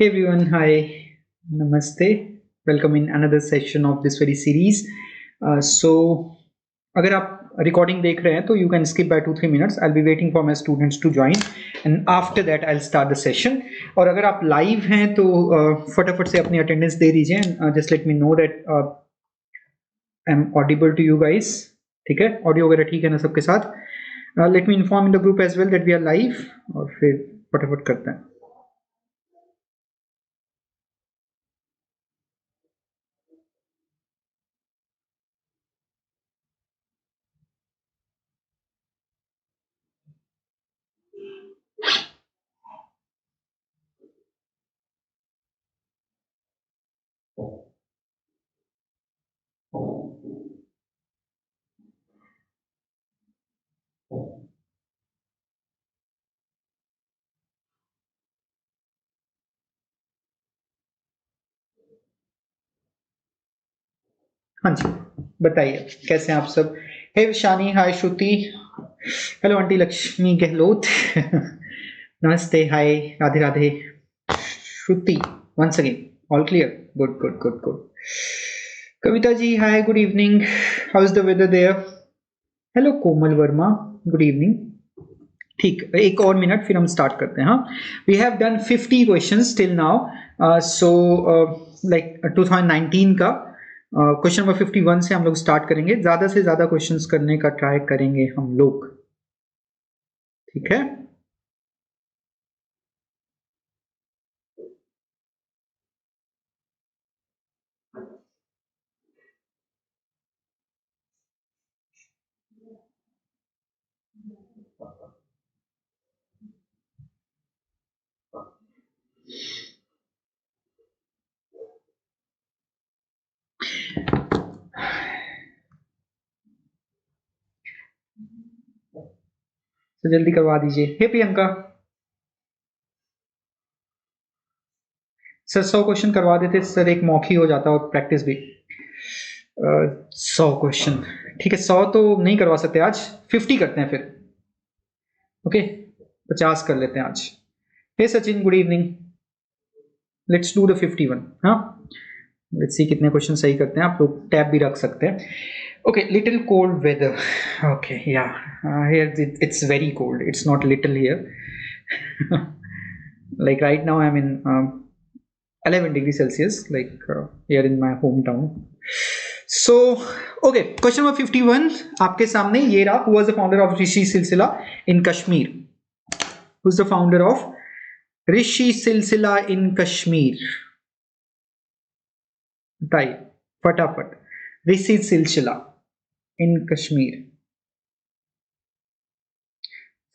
Hey everyone, hi, namaste. Welcome in another session of this very series. अगर आप recording देख रहे हैं तो you can skip by 2-3 minutes. I'll be waiting for my students to join and after that I'll start the session. और अगर आप live हैं तो फटाफट से अपनी attendance दे दीजिए and just let me know that I'm audible to you guys. ठीक है, ऑडियो वगैरह ठीक है ना सबके साथ? Let me inform in the group as well that we are live और फिर फटाफट करते हैं. हाँ जी, बताइए कैसे हैं आप सब? Hey Shani, hi Shruti, hello aunty Lakshmi Gehlot, नमस्ते, hi, Radhe Radhe. Shruti, once again, all clear? Good, good, good, good. Kavita ji, hi, good evening. How is the weather there? Hello Komal Verma, good evening. ठीक, एक और मिनट फिर हम स्टार्ट करते हैं. हाँ, we have done 50 questions till now. So like 2019 का क्वेश्चन नंबर 51 से हम लोग स्टार्ट करेंगे. ज्यादा से ज्यादा क्वेश्चंस करने का ट्राई करेंगे हम लोग. ठीक है, तो जल्दी करवा दीजिए. हे प्रियंका सर, 100 क्वेश्चन करवा देते सर, एक मौखी हो जाता और प्रैक्टिस भी. 100 क्वेश्चन ठीक है, 100 तो नहीं करवा सकते आज, 50 करते हैं फिर. ओके, 50 कर लेते हैं आज. Hey Sachin, good evening. Let's do the 51. हाँ, लेट्स सी कितने क्वेश्चन सही करते हैं. आप लोग टैब भी रख सकते हैं. Okay, little cold weather. Okay, yeah. Here it's very cold. It's not little here. Like right now I'm in 11 degrees Celsius, like here in my hometown. So, okay, question number 51 आपके सामने ये रहा. Who was the founder of Rishi Silsila in Kashmir? Who's the founder of Rishi Silsila in Kashmir? बताइए फटाफट. Rishi Silsila इन Kashmir.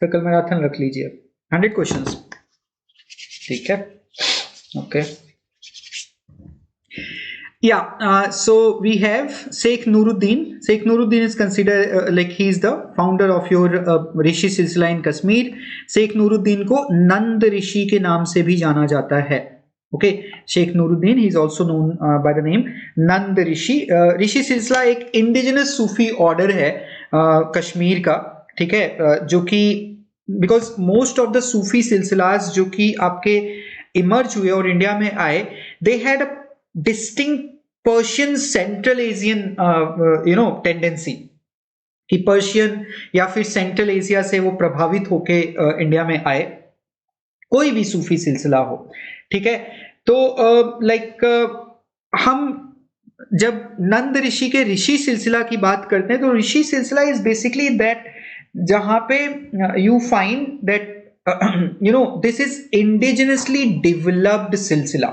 Circle marathon रख लीजिए. 100 questions. ठीक है, okay. Yeah, so we have Sheikh Nuruddin. Sheikh Nuruddin is considered like he is the founder of your Rishi Silsila in Kashmir. Sheikh Nuruddin को नंद ऋषि के नाम से भी जाना जाता है. Okay, Sheikh Nooruddin, he is also known by the name Nand Rishi. Rishi सिलसिला एक इंडिजिनस सूफी ऑर्डर है कश्मीर का. ठीक है, जो कि because most of the Sufi सिलसिलास जो कि आपके इमर्ज हुए और इंडिया में आए, they had a distinct Persian Central Asian tendency कि पर्शियन या फिर सेंट्रल एशिया से वो प्रभावित होके इंडिया में आए, कोई भी सूफी सिलसिला हो. ठीक है, तो हम जब नंद ऋषि के ऋषि सिलसिला की बात करते हैं तो ऋषि सिलसिला इज बेसिकली दैट जहां पे you find that this is indigenously developed सिलसिला.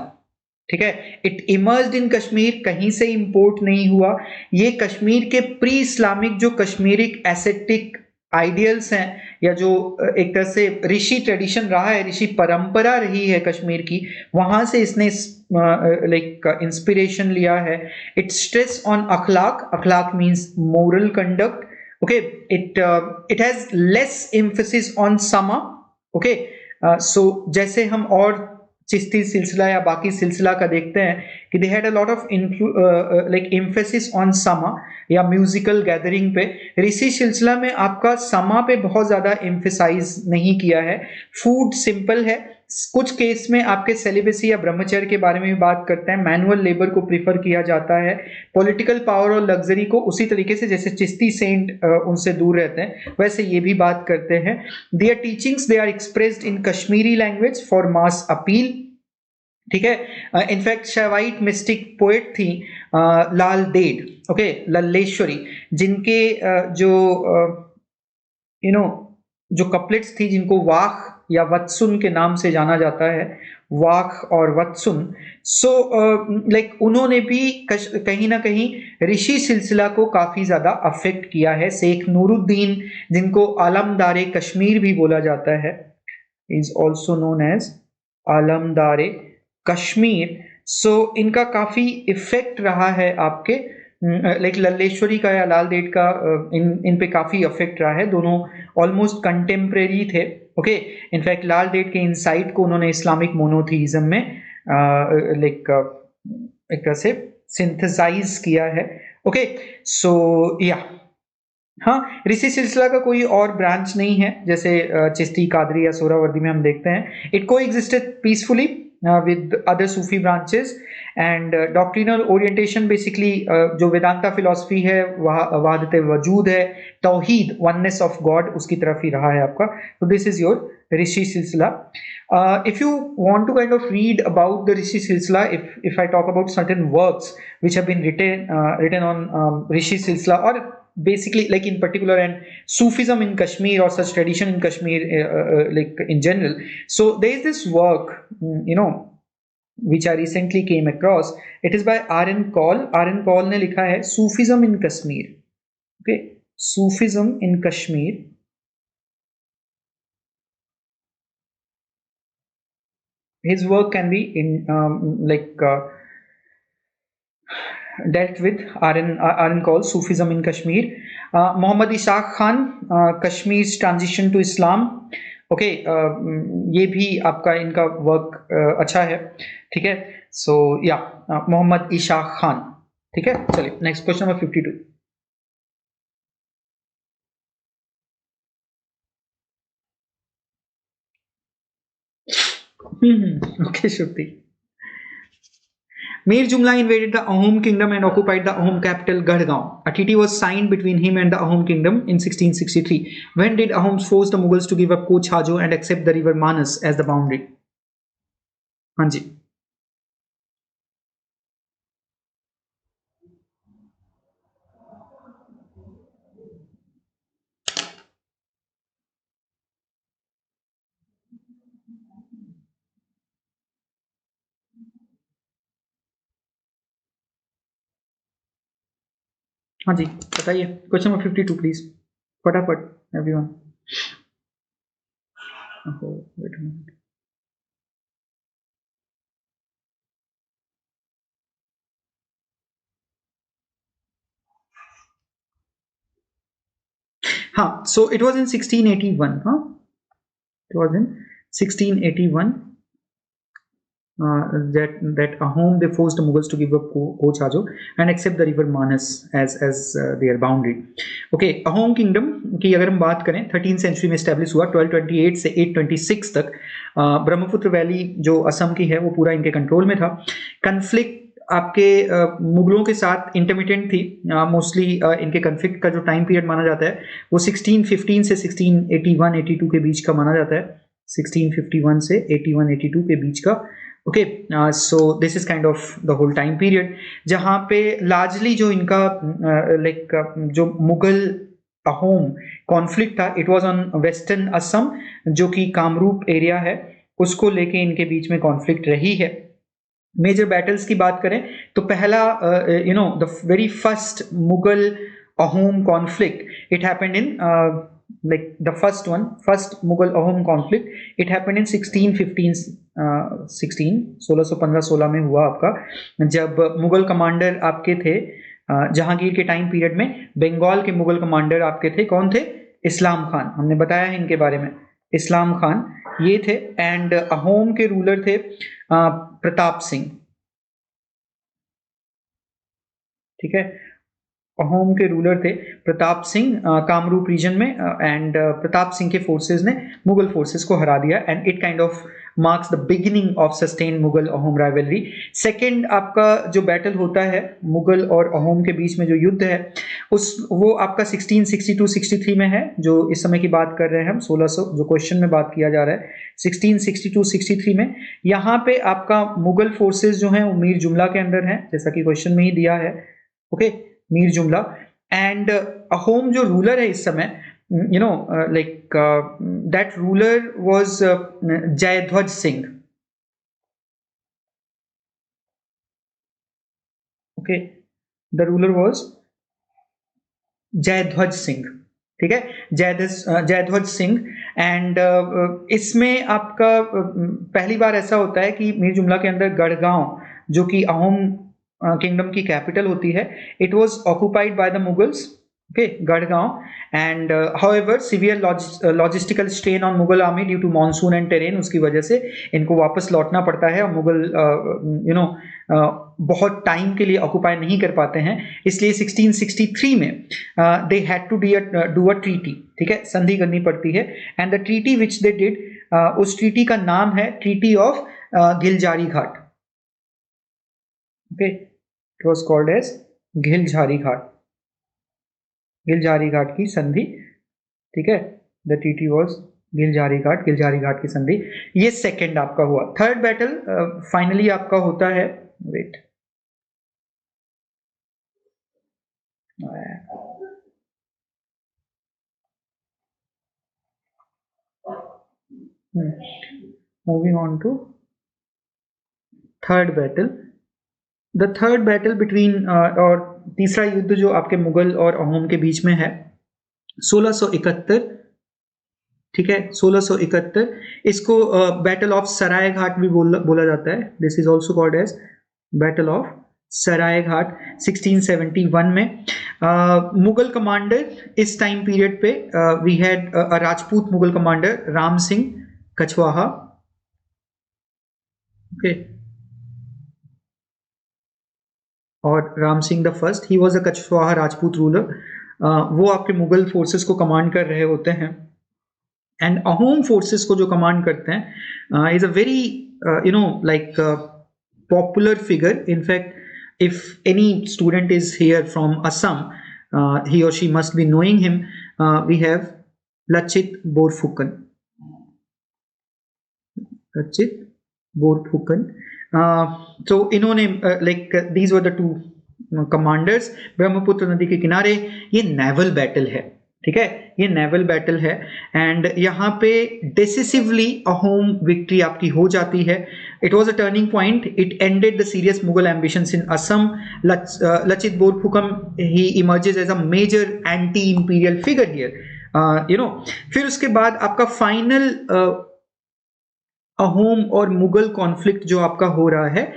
ठीक है, इट इमर्ज्ड इन कश्मीर, कहीं से इंपोर्ट नहीं हुआ. ये कश्मीर के प्री इस्लामिक जो कश्मीरी एसेटिक आइडियल्स हैं या जो एक तरह से ऋषि ट्रेडिशन रहा है, ऋषि परंपरा रही है कश्मीर की, वहां से इसने लाइक इंस्पिरेशन लिया है. It stress on Akhlaq. Akhlaq means moral conduct. Okay, it has less emphasis on समा. ओके, सो जैसे हम और चिश्ती सिलसिला या बाकी सिलसिला का देखते हैं कि दे had a lot of like emphasis on समा या म्यूजिकल गैदरिंग पे. ऋषि सिलसिला में आपका समा पे बहुत ज्यादा एम्फेसाइज नहीं किया है. फूड सिंपल है, कुछ केस में आपके सेलिबेसी या ब्रह्मचर्य के बारे में भी बात करते हैं, मैनुअल लेबर को प्रीफर किया जाता है, पॉलिटिकल पावर और लग्जरी को उसी तरीके से जैसे चिश्ती सेंट उनसे दूर रहते हैं वैसे ये भी बात करते हैं। Their teachings they are expressed in Kashmiri language for mass appeal, ठीक है। इनफैक्ट शैवाइट मिस्टिक पोएट थी लाल देड, ओके, लल्लेश्वरी, जिनके जो जो कपलेट्स थी जिनको वाख या वत्सुन के नाम से जाना जाता है, वाख और वत्सुन, सो लाइक उन्होंने भी कहीं ना कहीं ऋषि सिलसिला को काफी ज्यादा अफेक्ट किया है। शेख नूरुद्दीन, जिनको आलमदारे कश्मीर भी बोला जाता है, is also known as Alamdare Kashmir, so इनका काफी इफेक्ट रहा है आपके लाइक लल्लेश्वरी का या लाल देड का इन पे काफी इफेक्ट रहा है। दोनों ऑलमोस्ट कंटेम्प्रेरी थे, ओके। इनफैक्ट लाल देड के इंसाइट को उन्होंने इस्लामिक मोनोथीइज्म में लाइक एक तरह से सिंथेसाइज किया है, ओके। सो या हाँ, ऋषि सिलसिला का कोई और ब्रांच नहीं है जैसे चिश्ती, कादरी या सोहरावर्दी में हम देखते हैं। इट को existed peacefully with other Sufi branches and doctrinal orientation basically जो वेदांता फिलॉसफी है वहादत वजूद है, तौहीद, oneness of God, उसकी तरफ ही रहा है आपका। So this is your ऋषि सिलसिला। If you want to kind of read about the ऋषि सिलसिला, if I talk about certain works which have been written on ऋषि सिलसिला or basically like in particular and Sufism in Kashmir or such tradition in Kashmir like in general, so there is this work which I recently came across. It is by R.N. Kaul. R.N. Kaul ने लिखा है Sufism in Kashmir, okay, Sufism in Kashmir। His work can be in dealt with R.N. Kaul, Sufism in Kashmir। Muhammad Ishaq Khan, Kashmir's transition to Islam, okay, ये भी आपका इनका work अच्छा है, ठीक है। सो या मोहम्मद इशाक खान, ठीक है। चलिए next question number 52। Okay Shruti. Mir Jumla invaded the Ahom kingdom and occupied the Ahom capital Gadgaon. A treaty was signed between him and the Ahom kingdom in 1663. When did Ahoms force the Mughals to give up Koch Hajo and accept the river Manas as the boundary? हाँ जी, हाँ जी, बताइए question number 52 please, फटाफट everyone. Wait a minute, हाँ, so it was in 1681, हाँ, it was in 1681 that Ahom they forced the Mughals to give up Koch Hajo and accept the river Manas as their boundary. Okay, Ahom kingdom की अगर हम बात करें 13th century में establish हुआ, 1228 से 826 तक। ब्रह्मपुत्र वैली जो असम की है वो पूरा इनके कंट्रोल में था। कन्फ्लिक्ट आपके मुगलों के साथ इंटरमिटेंट थी, मोस्टली इनके कन्फ्लिक्ट का जो टाइम पीरियड माना जाता है वो 1615 से 1681-82 के बीच का माना जाता है, 1651 से 81-82 के बीच का, okay. So this is kind of the whole time period जहाँ पे लार्जली जो इनका लाइक जो मुगल अहोम कॉन्फ्लिक्ट था, it was on western Assam जो कि कामरूप एरिया है, उसको लेके इनके बीच में कॉन्फ्लिक्ट रही है। मेजर बैटल्स की बात करें तो पहला the very first Mughal Ahom conflict it happened in like the first Mughal Ahom conflict, it happened in 1615 में हुआ आपका, जब मुगल कमांडर आपके थे जहांगीर के टाइम पीरियड में, बंगाल के मुगल कमांडर आपके थे, कौन थे? इस्लाम खान, हमने बताया है इनके बारे में, इस्लाम खान ये थे। एंड अहोम के रूलर थे प्रताप सिंह, ठीक है, अहोम के रूलर थे प्रताप सिंह कामरूप रीजन में। एंड प्रताप सिंह के फोर्सेस ने मुगल फोर्सेस को हरा दिया and it kind of marks the beginning of sustained Mughal-Ahom rivalry. Second आपका जो बैटल होता है मुगल और अहोम के बीच में जो युद्ध है वो आपका 1662-63 में है, जो इस समय की बात कर रहे हैं हम 1600 जो क्वेश्चन में बात किया जा रहा है 1662-63 में। यहाँ पे आपका मुगल फोर्सेस जो हैं वो मीर जुमला के अंडर हैं, जैसा कि क्वेश्चन में ही दिया है। ओके, मीर जुमला एंड अहोम जो रूलर है इस समय, you know, that ruler was Jayadhwaj Singh. Okay, the ruler was Jayadhwaj Singh. ठीक है, जयध्वज सिंह। एंड इसमें आपका पहली बार ऐसा होता है कि मीर जुमला के अंदर गढ़गांव जो कि अहोम किंगडम की कैपिटल होती है, it was occupied by the Mughals. Okay, Gadgaon, and however severe logistical strain on Mughal army due to monsoon and terrain, उसकी वजह से इनको वापस लौटना पड़ता है और मुगल बहुत टाइम के लिए ऑक्युपाई नहीं कर पाते हैं, इसलिए 1663 में they had to do a treaty, ठीक है, संधि करनी पड़ती है। and the treaty which they did, उस ट्रीटी का नाम है treaty of Ghiljhari Ghat. okay, it was called as Ghiljhari Ghat, Ghiljhari Ghat की संधि। ठीक है, the treaty was Ghiljhari Ghat की संधि। ये सेकंड आपका हुआ। थर्ड बैटल फाइनली आपका होता है, wait, moving on to third battle. The third battle between और तीसरा युद्ध जो आपके मुगल और अहोम के बीच में है 1671, ठीक है, 1671। इसको बैटल ऑफ सराय घाट भी बोला जाता है। This is also called as battle of Sarai Ghat 1671 में। मुगल कमांडर इस टाइम पीरियड पे we had a Rajput Mughal commander Ram Singh Kachhwaha. Okay, और Ram Singh the first, he was a Kachhwaha Rajput ruler. वो आपके मुगल फोर्सेस को कमांड कर रहे होते हैं। एंड अहोम फोर्सेस को जो कमांड करते हैं is a very popular figure. In fact if any student is here from Assam, he or she must be knowing him. We have Lachit Borphukan. Lachit Borphukan. तो इन्होंने these were the two commanders Brahmaputra नदी के किनारे। ये naval battle है, ठीक है, ये नेवल बैटल है। एंड यहाँ पे डिसिसिवली अहोम विक्ट्री आपकी हो जाती है। It was a turning point, it ended the serious Mughal ambitions in Assam. Lachit Borphukan he emerges as a major anti imperial figure here. फिर उसके बाद आपका फाइनल अहोम और मुगल कॉन्फ्लिक्ट जो आपका हो रहा है,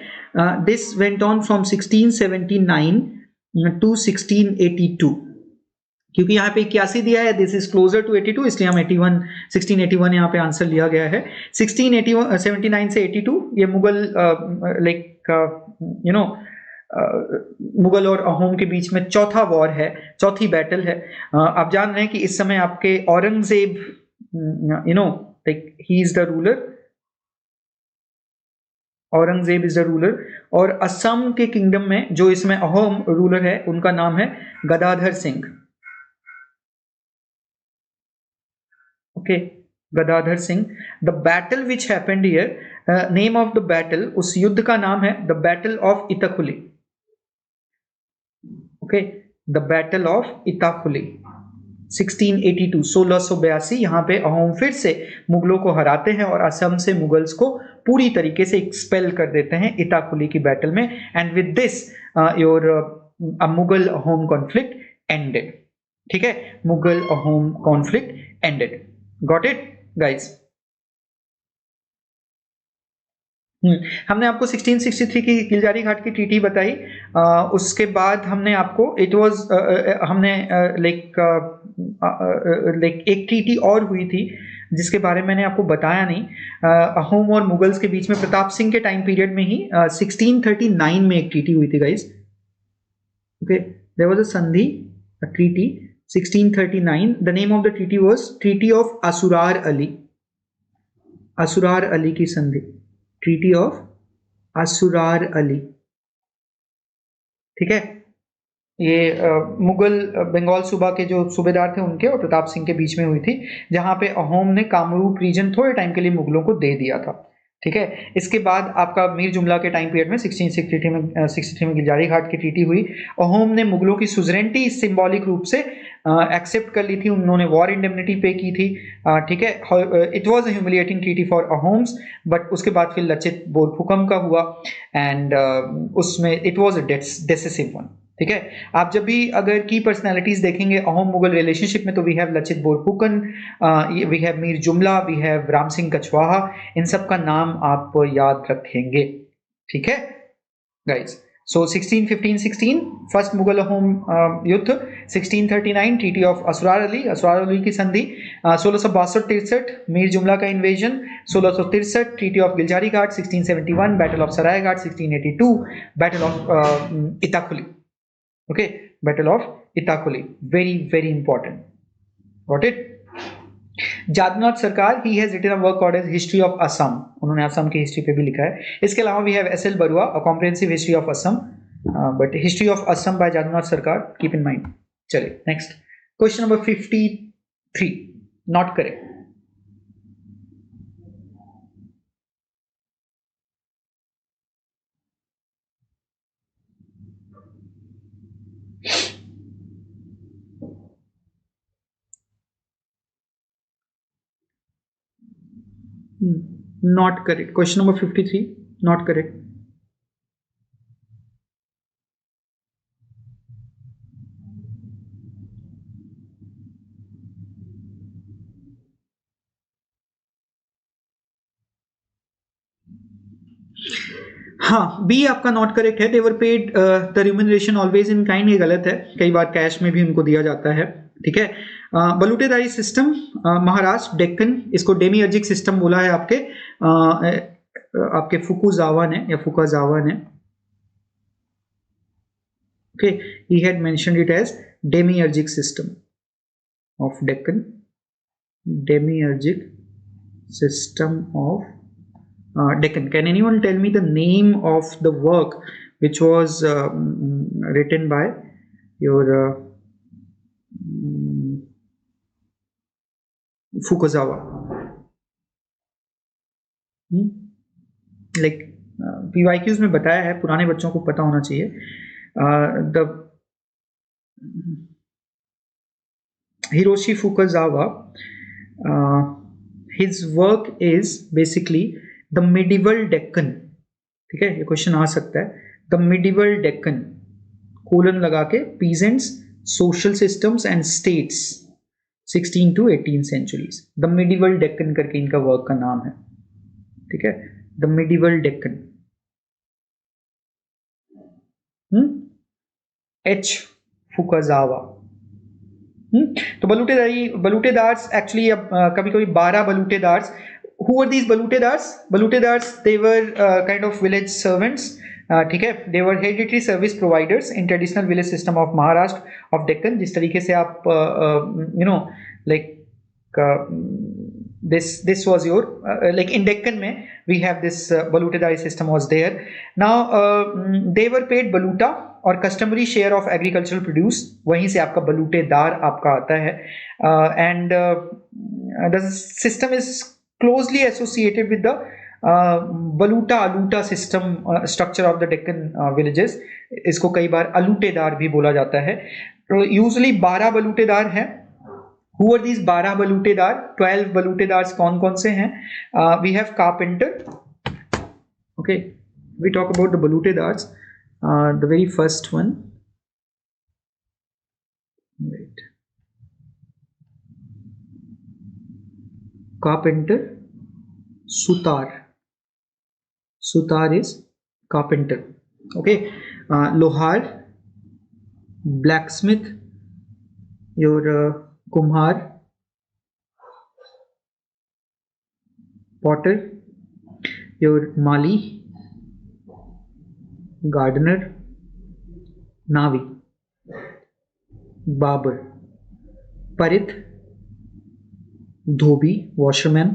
this went on from 1679 to 1682। क्योंकि यहाँ पे 81 दिया है, दिस इज क्लोजर टू 82, इसलिए हम 1681 यहाँ पे आंसर लिया गया है। 1679 से 82 ये मुगल मुगल और अहोम के बीच में चौथा वॉर है, चौथी बैटल है। आप जान रहे हैं कि इस समय आपके Aurangzeb he is the ruler, Aurangzeb is the ruler. और असम के किंगडम में जो इसमें अहोम रूलर है उनका नाम है Gadadhar Singh. Okay, Gadadhar Singh. The battle which happened here, name of the battle, उस युद्ध का नाम है the battle of Itakhuli. Okay, the battle of Itakhuli 1682, 1682। यहाँ पे अहोम फिर से मुगलों को हराते हैं और असम से मुगल्स को पूरी तरीके से एक्सपेल कर देते हैं इताखुली की बैटल में। And with this your Mughal Ahom conflict ended. ठीक है, Mughal Ahom conflict ended. Got it guys? हमने आपको 1663 की गिलजारी घाट की ट्रीटी बताई। उसके बाद हमने आपको एक ट्रीटी और हुई थी जिसके बारे में मैंने आपको बताया नहीं। अहोम और मुगल्स के बीच में प्रताप सिंह के टाइम पीरियड में ही 1639 में एक ट्रीटी हुई थी guys. Okay, there was a sandhi, a treaty 1639। The name of the treaty was treaty of Asurar Ali. Asurar Ali की संधि, ट्रीटी ऑफ असुरार अली, ठीक है। ये मुगल बंगाल सूबा के जो सूबेदार थे उनके और प्रताप सिंह के बीच में हुई थी, जहां पे अहोम ने कामरूप रीजन थोड़े टाइम के लिए मुगलों को दे दिया था, ठीक है। इसके बाद आपका मीर जुमला के टाइम पीरियड में 1663 में गिलजारी घाट की ट्रीटी हुई। अहोम ने मुगलों की सुजरेंटी सिंबॉलिक रूप से एक्सेप्ट कर ली थी, उन्होंने वॉर इंडेमनिटी पे की थी, ठीक है। It was a humiliating treaty for Ahoms, but उसके बाद फिर लचित बोरफुकन का हुआ एंड उसमें it was a decisive one, ठीक है। आप जब भी अगर की पर्सनालिटीज देखेंगे अहोम मुगल रिलेशनशिप में, तो we have Lachit Borphukan, we have Mir Jumla, we have Ram Singh Kachhwaha, इन सब का नाम आप याद रखेंगे, ठीक है guys. So 1615-16 first Mughal Ahom युद्ध, 1639 ट्रीटी ऑफ असरार अली की संधि, 1662-63 मीर जुमला का invasion, 1663 treaty of Ghiljhari Ghat, 1671 battle of Sarai Ghat, 1682 battle of Itakuli, okay, battle of Itakuli, very important, got it। Jadunath Sarkar, he has written a work called as history of Assam, उन्होंने असम की हिस्ट्री पे भी लिखा है। इसके अलावा we have S.L. Barua, a comprehensive history of Assam, but history of Assam by Jadunath सरकार, keep in mind। चलिए next question number 53, not correct। Not correct, question number 53 not correct। हाँ, बी आपका नॉट करेक्ट है। They were paid the remuneration always in kind, ये गलत है, कई बार cash में भी उनको दिया जाता है, ठीक है। बलूटेदारी सिस्टम महाराष्ट्र डेक्कन, इसको डेमिअर्जिक सिस्टम बोला है आपके फुकुजावा ने या फुकाजावा ने, okay, he had mentioned it as demiurgic system of Deccan, demiurgic system of Deccan। Can anyone tell me the name of the work which was written by your Fukuzawa? Like PYQs में बताया है, पुराने बच्चों को पता होना चाहिए। The Hiroshi Fukuzawa, his work is basically the medieval Deccan, ठीक है, ये क्वेश्चन आ सकता है। द medieval Deccan कोलन लगा के peasants, social systems and states 16 to 18 centuries, the medieval Deccan करके इनका वर्क का नाम है, ठीक है, द medieval Deccan। एच फुकाजावा। तो बलूटेदार्स एक्चुअली अब कभी कभी 12 बलूटेदार्स। Who were these बलूटेदार्स? बलूटेदार्स they were kind of village servants, ठीक है, they were hereditary service providers in traditional village system of Maharashtra of Deccan। जिस तरीके से आप you know like this was your like in Deccan में we have this balutedari system was there। Now they were paid baluta और customary share of agricultural produce, वहीं से आपका बलूटेदार आपका आता है। And the system is closely associated with the baluta aluta system structure of the Deccan villages. इसको कई बार अलूटेदार भी बोला जाता है। तो यूजुअली 12 बलूटेदार हैं। Who are these 12 बलूटेदार? 12 बलूटेदार्स कौन कौन से हैं? We have carpenter, okay, we talk about the balutedars। The very first one, wait, carpenter, sutar is carpenter, okay, lohar, blacksmith, your kumhar, potter, your mali, gardener, navi, barber, parit, dhobi, washerman,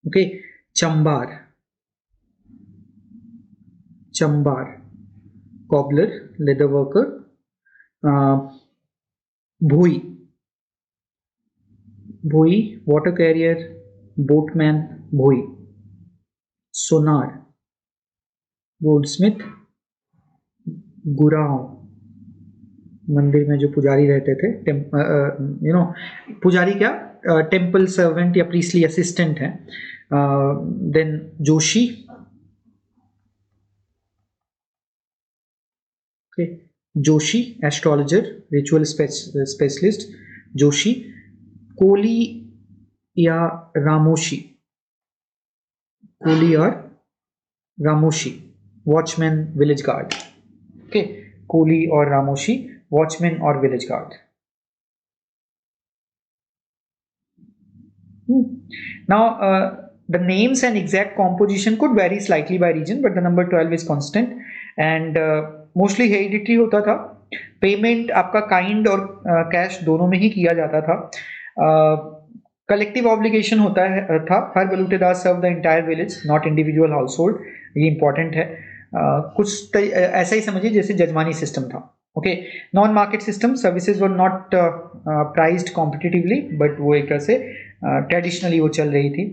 Okay, chambar, chambar, cobbler, leather worker. Bhui, bhui, water carrier, boatman, bhui. Sonar, goldsmith, Gurav, मंदिर में जो पुजारी रहते थे, पुजारी क्या, temple servant या priestly assistant है. Then Joshi, okay, Joshi astrologer, ritual specialist, Joshi. Koli या रामोशी, कोली और Ramoshi, watchman, village guard. Okay, Koli और रामोशी, वॉचमैन और village guard. Now the names and exact composition could vary slightly by region, but the number 12 is constant and mostly hereditary होता था. Payment आपका kind और cash दोनों में ही किया जाता था. कलेक्टिव ऑब्लिगेशन होता है था. हर balutedar serve the entire village, not individual household. ये इंपॉर्टेंट है. कुछ ऐसा ही समझिए जैसे जजमानी सिस्टम था. Okay, non market system, services were not priced competitively, but वो एक तरह से ट्रेडिशनली वो चल रही थी.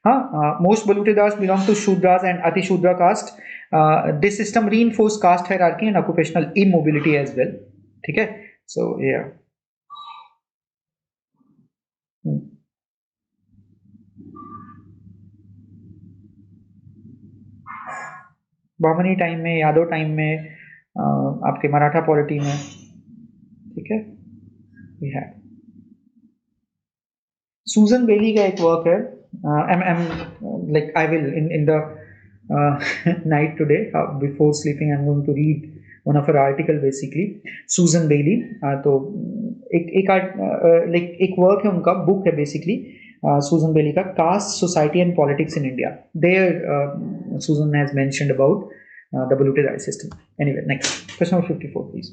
हाँ, most balutedars belong to Shudras and Atishudra caste. This system reinforce caste hierarchy and occupational immobility as well. ठीक है, सो या बहमनी टाइम में, यादव टाइम में, आपके मराठा पॉलिटी में. ठीक है, ये है. सूजन बेली का एक वर्क है. Like I will in the night today before sleeping I am going to read one of her article basically. Susan Bailey, तो एक वर्क है उनका, बुक है बेसिकली Susan Bailey का, Caste, Society and Politics in India. There Susan has mentioned about the ballotary system. Anyway, next question number 54, please.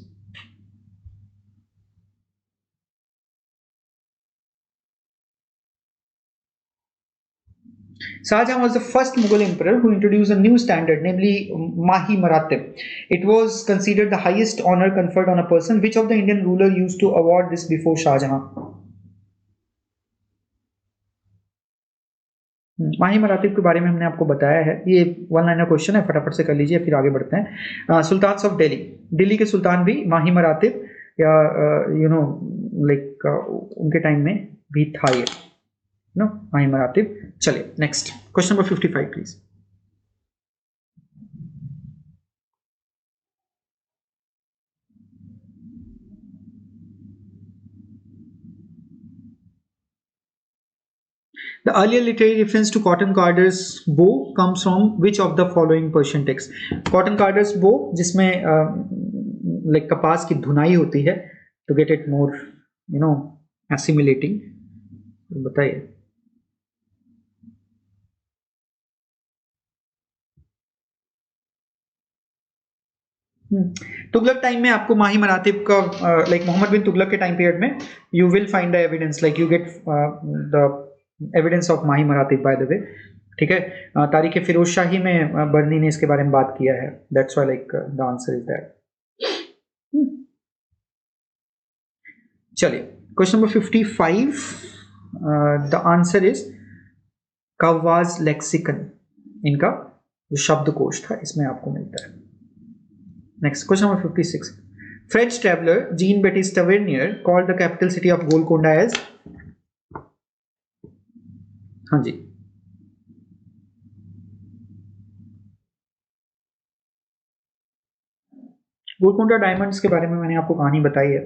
Shahjahan was the first Mughal emperor who introduced a new standard, namely Mahi Maratib. It was considered the highest honor conferred on a person. Which of the Indian ruler used to award this before Shahjahan? माही मरातिब के बारे में हमने आपको बताया है. ये one liner question है, फटाफट से कर लीजिए, फिर आगे बढ़ते हैं. सुल्तान्स ऑफ दिल्ली, दिल्ली के सुल्तान भी माही मरातिब या लाइक उनके टाइम में भी था ये माही मरातिब. चलिए next question number 55 please. The earlier literary reference to cotton carders bow comes from which of the following Persian texts? Cotton carders bow, जिसमें like कपास की धुनाई होती है to get it more assimilating. बताइए. तुगलक टाइम में आपको माही मरातिब का लाइक मोहम्मद बिन तुगलक के टाइम पीरियड में you will find the evidence, like you get the evidence of Mahi Maratib by the way. ठीक है, तारीख फिरोज शाही में बर्नी ने इसके बारे में बात किया है. That's why like the answer is that. चलिए question number 55. The answer is Qawwas lexicon. इनका जो शब्दकोश था इसमें आपको मिलता है. Next question number 56. French traveller Jean Baptiste Tavernier called the capital city of Golconda as. हाँ जी, गोलकोंडा डायमंड्स के बारे में मैंने आपको कहानी बताई है.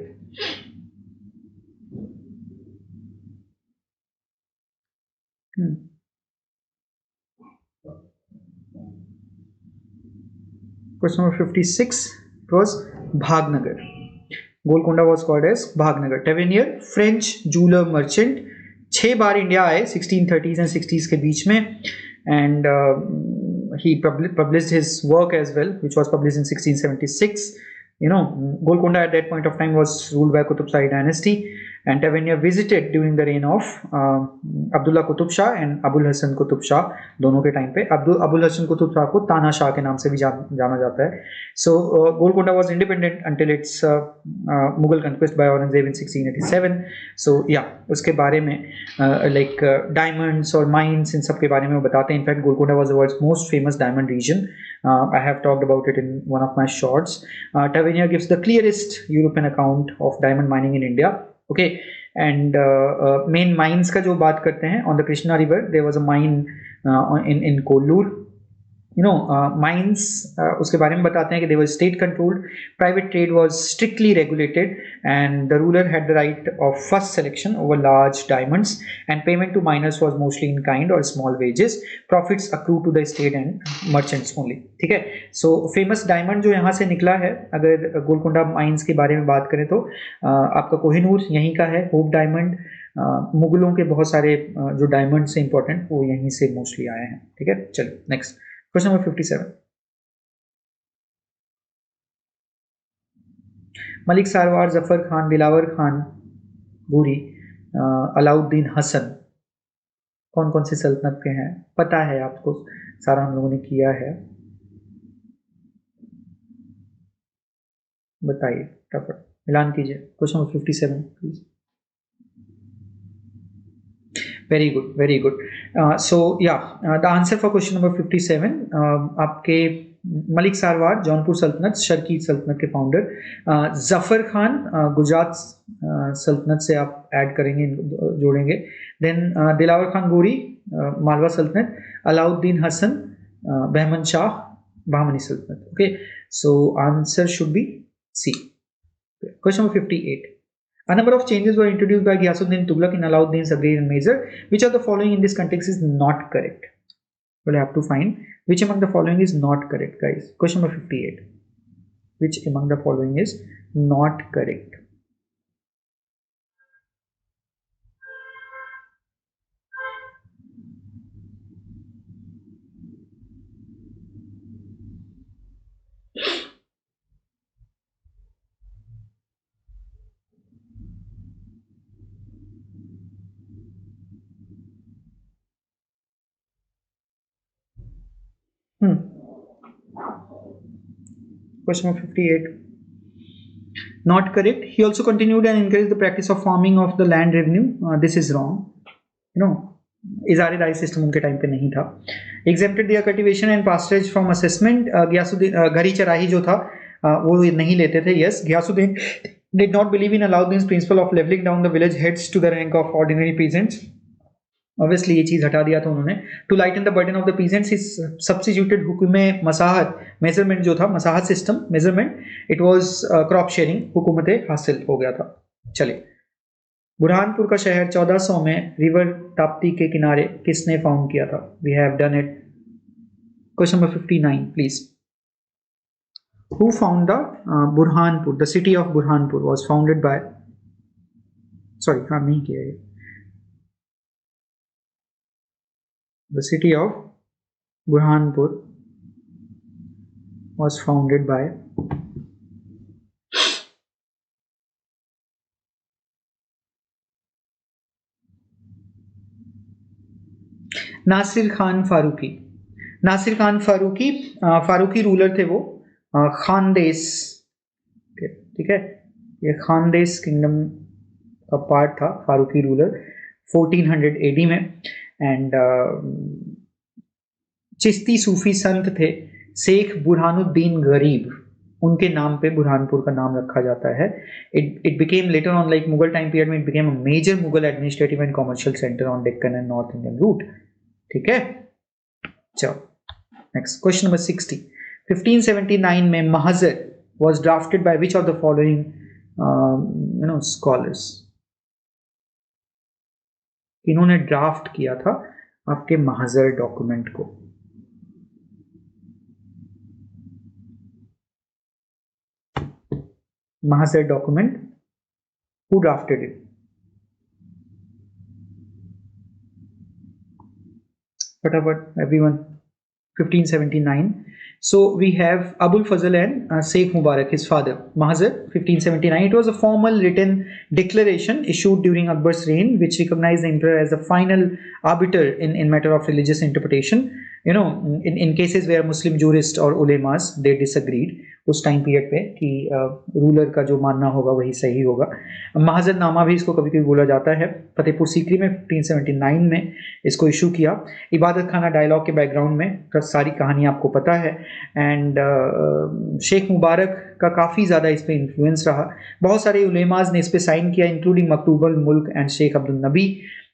Question number 56 was Bhagnagar. Golconda was called as Bhagnagar. Tavernier, French jeweler merchant. 6 bar India आए 1630s and 60s के बीच में, and he published his work as well, which was published in 1676. Golconda at that point of time was ruled by Qutub Shahi dynasty. and Tavernier visited during the reign of Abdullah Qutub Shah and Abul Hasan Qutub Shah. दोनों के time पे Abul Hasan Qutub Shah को ताना शाह के नाम से भी जाना जाता है. So Golconda was independent until its Mughal conquest by Aurangzeb in 1687. So yeah, उसके बारे में like diamonds और mines इन सब के बारे में वो बताते हैं. In fact, Golconda was the world's most famous diamond region. I have talked about it in one of my shorts. Tavernier gives the clearest European account of diamond mining in India. Okay, and main mines का जो बात करते हैं, on the Krishna River there was a mine in Kollur. Mines उसके बारे में बताते हैं कि they were state controlled, private trade was strictly regulated, and the ruler had the right of first selection over large diamonds, and payment to miners was mostly in kind or small wages. Profits accrue to the state and merchants only. ठीक है. So famous diamond जो यहाँ से निकला है, अगर Golconda mines के बारे में बात करें तो आपका कोहिनूर यहीं का है, होप डायमंड, मुगलों के बहुत सारे जो डायमंड से इंपॉर्टेंट वो यहीं से मोस्टली आए हैं. ठीक है, चलो next. Question number 57. Malik Sarwar, Zafar Khan, Dilawar Khan, Ghuri, Alauddin Hasan कौन कौन सी सल्तनत के हैं? पता है आपको, सारा हम लोगों ने किया है. बताइए फटाफट, ऐलान कीजिए. Question number 57 please. Very good, very good. So yeah, the answer for question number 57 आपके मलिक सारवार जौनपुर सल्तनत, शर्की सल्तनत के फाउंडर. जफर खान गुजरात सल्तनत से आप ऐड करेंगे, जोड़ेंगे. देन दिलावर खान गोरी मालवा सल्तनत, अलाउद्दीन हसन बहमन शाह बहमनी सल्तनत. Okay, so answer should be C. Question number 58. A number of changes were introduced by Ghiyasuddin Tughlaq in Alauddin's agrarian measure. Which of the following in this context is not correct? We'll have to find which among the following is not correct, guys. Question number 58. Which among the following is not correct? Question number 58. Not correct. He also continued and encouraged the practice of farming of the land revenue. This is wrong. इजारे राइस system उनके time पे नहीं था. Exempted their cultivation and pasturage from assessment. Ghiyasuddin घरी चराही जो था वो नहीं लेते थे. Yes, Ghiyasuddin did not believe in Alauddin's principle of leveling down the village heads to the rank of ordinary peasants. Obviously ये चीज हटा दिया था उन्होंने. To lighten the burden of the peasants, he substituted Hukm Masahat measurement जो था, Masahat system measurement, it was crop sharing, हुकूमत हासिल हो गया था. चलिए, बुरहानपुर का शहर 1400 में रिवर ताप्ती के किनारे किसने फाउंड किया था? We have done it. Question number 59 please. Who found the Burhanpur? The city of Burhanpur was founded by, sorry काम नहीं किया है. The city of Burhanpur was founded by Nasir Khan Faruqi. Nasir Khan Faruqi Faruqi ruler थे वो, खानदेश. ठीक है, ये खानदेश किंगडम का पार्ट था. फारूकी रूलर 1400 AD में. एंड चिश्ती सूफी संत थे शेख बुरहानुद्दीन गरीब, उनके नाम पे बुरहानपुर का नाम रखा जाता है. It became later on, like Mughal time period में, it became a major Mughal administrative and commercial centre on Deccan and north Indian route. ठीक है, चलो नेक्स्ट. Question number 60. 1579 में mahzar was drafted by which of the following scholars? इन्होंने ड्राफ्ट किया था आपके महजर डॉक्यूमेंट को? Mahzar document, who drafted it? फटाफट everyone. 1579. So we have Abul Fazl and Sheikh Mubarak, his father, Mahzar, 1579. It was a formal written declaration issued during Akbar's reign, which recognized the emperor as the final arbiter in matter of religious interpretation. You know, in cases where Muslim jurists or ulemas they disagreed उस time period पे कि ruler का जो मानना होगा वही सही होगा. महाजर नामा भी इसको कभी कभी बोला जाता है. फतेहपुर सीकरी में 1579 में इसको इशू किया. इबादत खाना डायलॉग के बैकग्राउंड में सारी कहानी आपको पता है. एंड शेख मुबारक का काफ़ी ज़्यादा इस पर इन्फ्लुएंस रहा. बहुत सारे उलेमाज ने इस पर साइन किया, इंक्लूडिंग मकतूबुल मुल्क and Sheikh Abdul Nabi.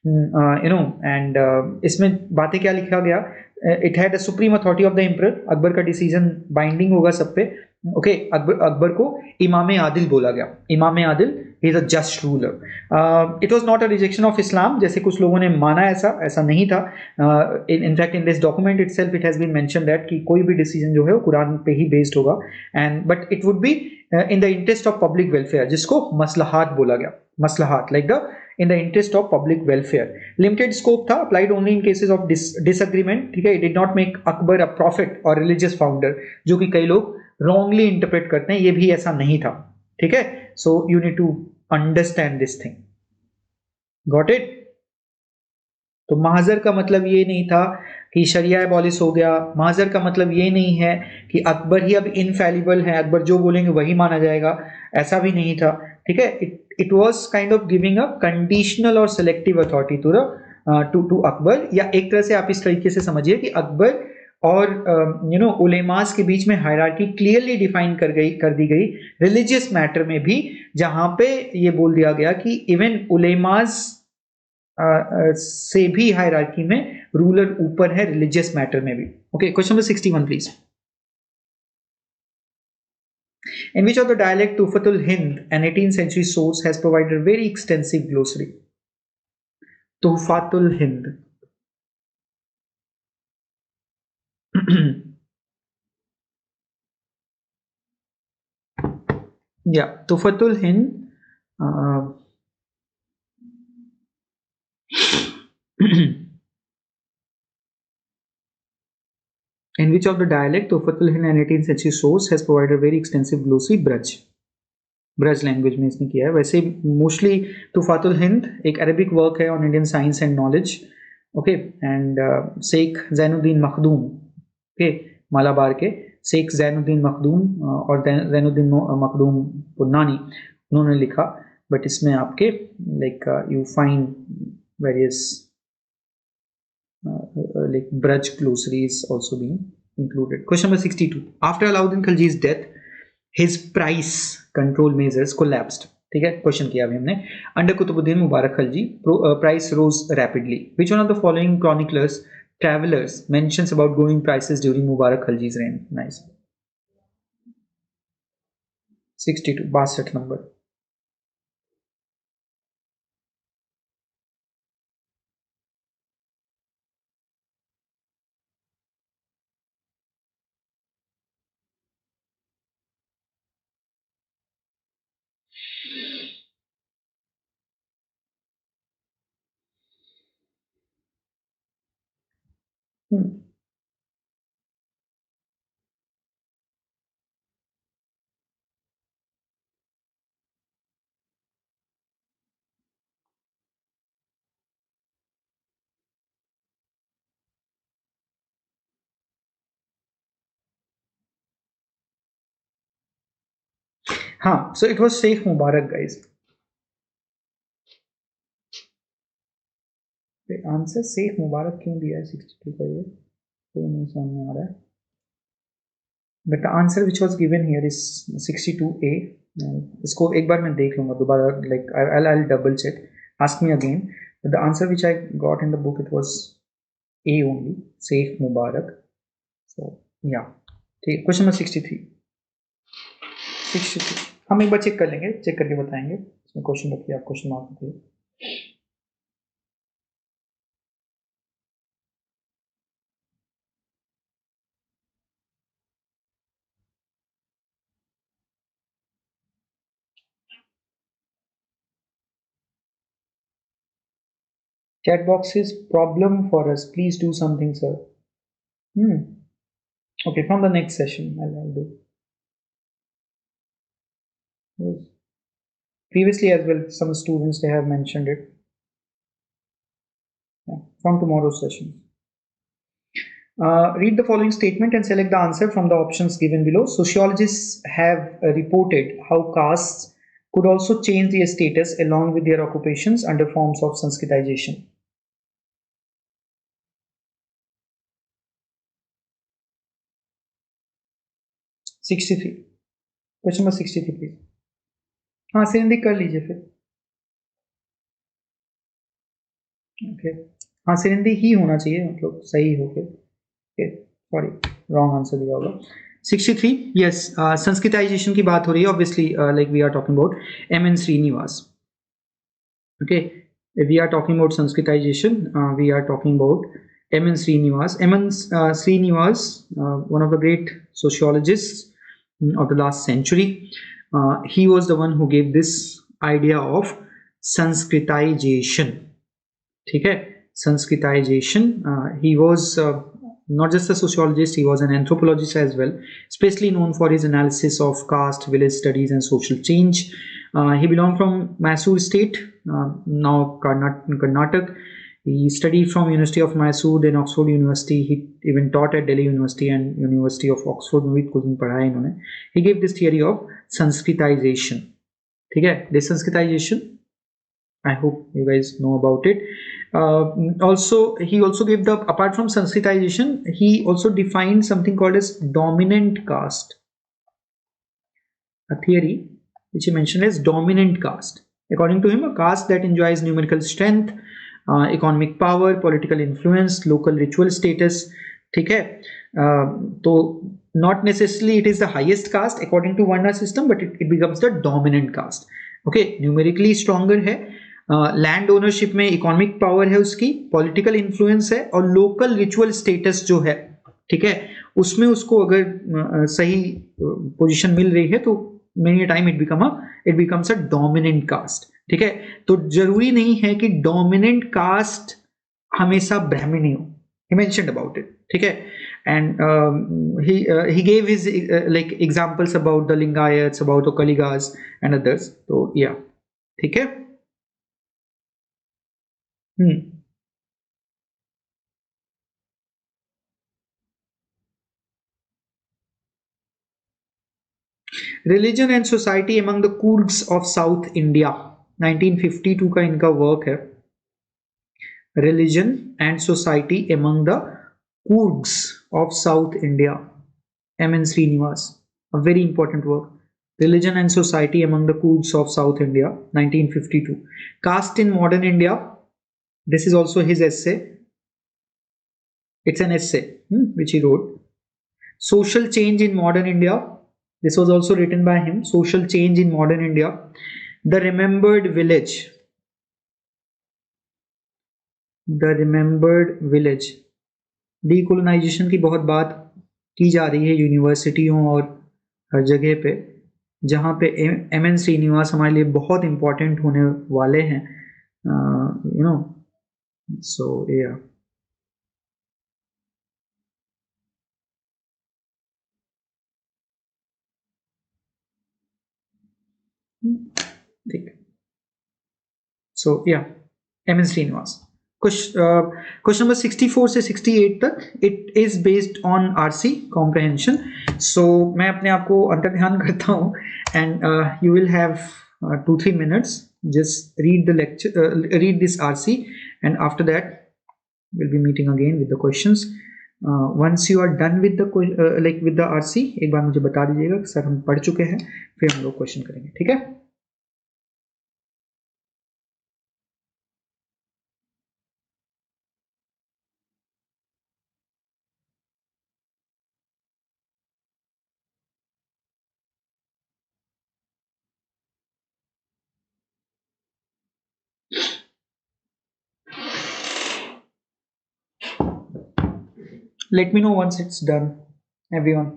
You know, and इसमें बातें क्या लिखा गया, it had the supreme authority of the emperor. Akbar का डिसीजन बाइंडिंग होगा सब पे. ओके, अकबर को इमाम आदिल बोला गया. Imam Adil is a just ruler. It was not a rejection of Islam, जैसे कुछ लोगों ने माना, ऐसा नहीं था. In fact in this document itself it has been mention that कि कोई भी डिसीजन जो है वो कुरान पे ही बेस्ड होगा. And but it would be in the interest of public welfare, जिसको मसलहात बोला गया. Maslahat like the in the interest of public welfare. Limited scope था, applied only in cases of disagreement. ठीक है, it did not make Akbar a prophet or religious founder, जो कि कई लोग wrongly interpret करते हैं. ये भी ऐसा नहीं था. ठीक है, so you need to understand this thing. Got it? तो महाजर का मतलब ये नहीं था कि शरिया एबॉलिश हो गया. महाजर का मतलब ये नहीं है कि अकबर ही अब इनफैलिबल है, अकबर जो बोलेंगे वही माना जाएगा. ऐसा भी नहीं था. ठीक है, it was kind of giving a conditional और सेलेक्टिव अथॉरिटी टू अकबर. या एक तरह से आप इस तरीके से समझिए कि अकबर और उलेमास के बीच में हायरार्की क्लियरली डिफाइन कर दी गई रिलीजियस मैटर में भी, जहां पे ये बोल दिया गया कि इवन उलेमास से भी हायरार्की में रूलर ऊपर है रिलीजियस मैटर में भी. Okay, question number 61 please. In which of the dialect Tuhfatul Hind, an 18th century source, has provided a very extensive glossary? Tuhfatul Hind. Yeah, Tuhfatul Hind. In which of the dialect Tuhfatul Hind, an 18th century source, has provided a very extensive glossary? Braj language में इसने किया है. वैसे mostly Tuhfatul Hind एक Arabic work है on Indian science and knowledge. Okay, and Sheikh Zainuddin Makhdum, okay, Malabar के शेख जैनुद्दीन मखदूम और जैनुद्दीन मखदूम पुन्नानी, उन्होंने लिखा. बट इसमें आपके like you find various like Braj glossaries also being included. Question number 62. After Alauddin Khilji's death, his price control measures collapsed. ठीक है, question किया अभी हमने. Under Qutbuddin Mubarak Khalji, price rose rapidly. Which one of the following chroniclers, travelers mentions about growing prices during Mubarak Khalji's reign? Nice. 62, 62 number. हाँ, so it was Sheikh Mubarak, guys. Answer Sheikh Mubarak क्यों दिया है 62 का, ये तो नहीं समझ में आ रहा है. But the answer which was given here is 62A. इसको एक बार मैं देख लूंगा दोबारा, like I double check, ask me again. The answer which I got in the book it was A only, Sheikh Mubarak. So या ठीक. Question number 63. हम एक बार चेक कर लेंगे, चेक करके बताएंगे. इसमें क्वेश्चन रखिए आप, क्वेश्चन मार्क रखिए. Chat box is problem for us. Please do something, sir. Okay, from the next session, I'll do. Yes. Previously as well, some students, they have mentioned it. Yeah, from tomorrow's session. Read the following statement and select the answer from the options given below. Sociologists have reported how castes could also change their status along with their occupations under forms of Sanskritization. 63. Question number 63 please. हाँ सिंधी कर लीजिए फिर. Okay. हाँ सिंधी ही होना चाहिए, मतलब सही हो फिर. सॉरी, रॉन्ग आंसर दिया होगा. 63. यस, संस्कृताइजेशन की बात हो रही है. Obviously like we are talking about M N Srinivas. Okay, we are talking about Sanskritization. We are talking about M.N. Srinivas. M.N. Srinivas, one of the great sociologists of the last century. He was the one who gave this idea of Sanskritization. ठीक है, Sanskritization. He was not just a sociologist, he was an anthropologist as well, especially known for his analysis of caste, village studies, and social change. He belonged from Mysore state, now Karnataka. He studied from University of Mysore, then Oxford University. He even taught at Delhi University and University of Oxford में भी कुछ दिन पढ़ा है इन्होंने. He gave this theory of Sanskritization. ठीक है, this Sanskritization, I hope you guys know about it. He also gave the, apart from Sanskritization, he also defined something called as dominant caste. A theory which he mentioned as dominant caste. According to him, a caste that enjoys numerical strength, economic power, political influence, local ritual status. ठीक है, तो not necessarily it is the highest caste according to Varna system, but it becomes the dominant caste. Okay, numerically stronger है, land ownership में economic power है उसकी, political influence है, और local ritual status जो है, ठीक है, उसमें उसको अगर सही पोजीशन मिल रही है तो many time it becomes a dominant caste. ठीक है, तो जरूरी नहीं है कि डोमिनेंट कास्ट हमेशा ब्राह्मणी हो. ही मेंशन्ड अबाउट इट. ठीक है, and he gave his like examples about the Lingayats, about the Kaligas and others. So yeah, ठीक है. Religion and society among the Coorgs of south India, 1952 का इनका वर्क है. Religion and society among the Coorgs of south India, M.N. Srinivas, a very important work. Religion and Society Among the Kooks of South India, 1952. Caste in Modern India, this is also his essay. It's an essay which he wrote. Social Change in Modern India, this was also written by him. Social Change in Modern India. The Remembered Village. The Remembered Village. Decolonization की बहुत बात की जा रही है यूनिवर्सिटियों और हर जगह पे, जहाँ पे M.N. श्रीनिवास हमारे लिए बहुत इम्पोर्टेंट होने वाले हैं, यू नो. सो या, ठीक. सो या, M.N. श्रीनिवास. क्वेश्चन नंबर 64 से 68 तक it is based on RC comprehension. So मैं अपने आप को अंतर ध्यान करता हूँ, and you will have 2-3 minutes. Just read the lecture, read this RC, and after that we'll be meeting again with the questions. Once you are done with the with the RC, एक बार मुझे बता दीजिएगा कि sir हम पढ़ चुके हैं, फिर हम लोग क्वेश्चन करेंगे. ठीक है. Let me know once it's done, everyone.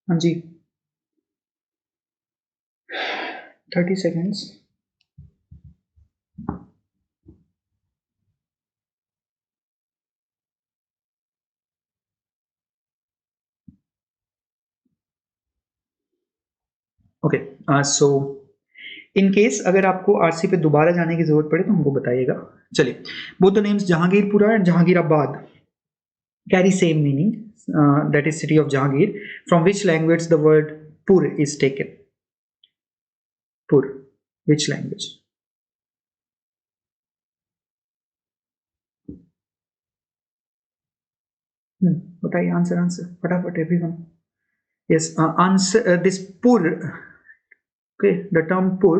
हाँ जी, 30 seconds. Okay, so in case अगर आपको आरसी पे दोबारा जाने की जरूरत पड़े तो हमको बताइएगा। चलिए, both the names Jahangirpura and Jahangirabad carry same meaning, that is city of Jahangir, from which language the word पुर इज टेकन? पुर, विच लैंग्वेज? बताइए, आंसर आंसर फटाफट एवरीवन। यस, आंसर दिस पुर, okay, the term pur,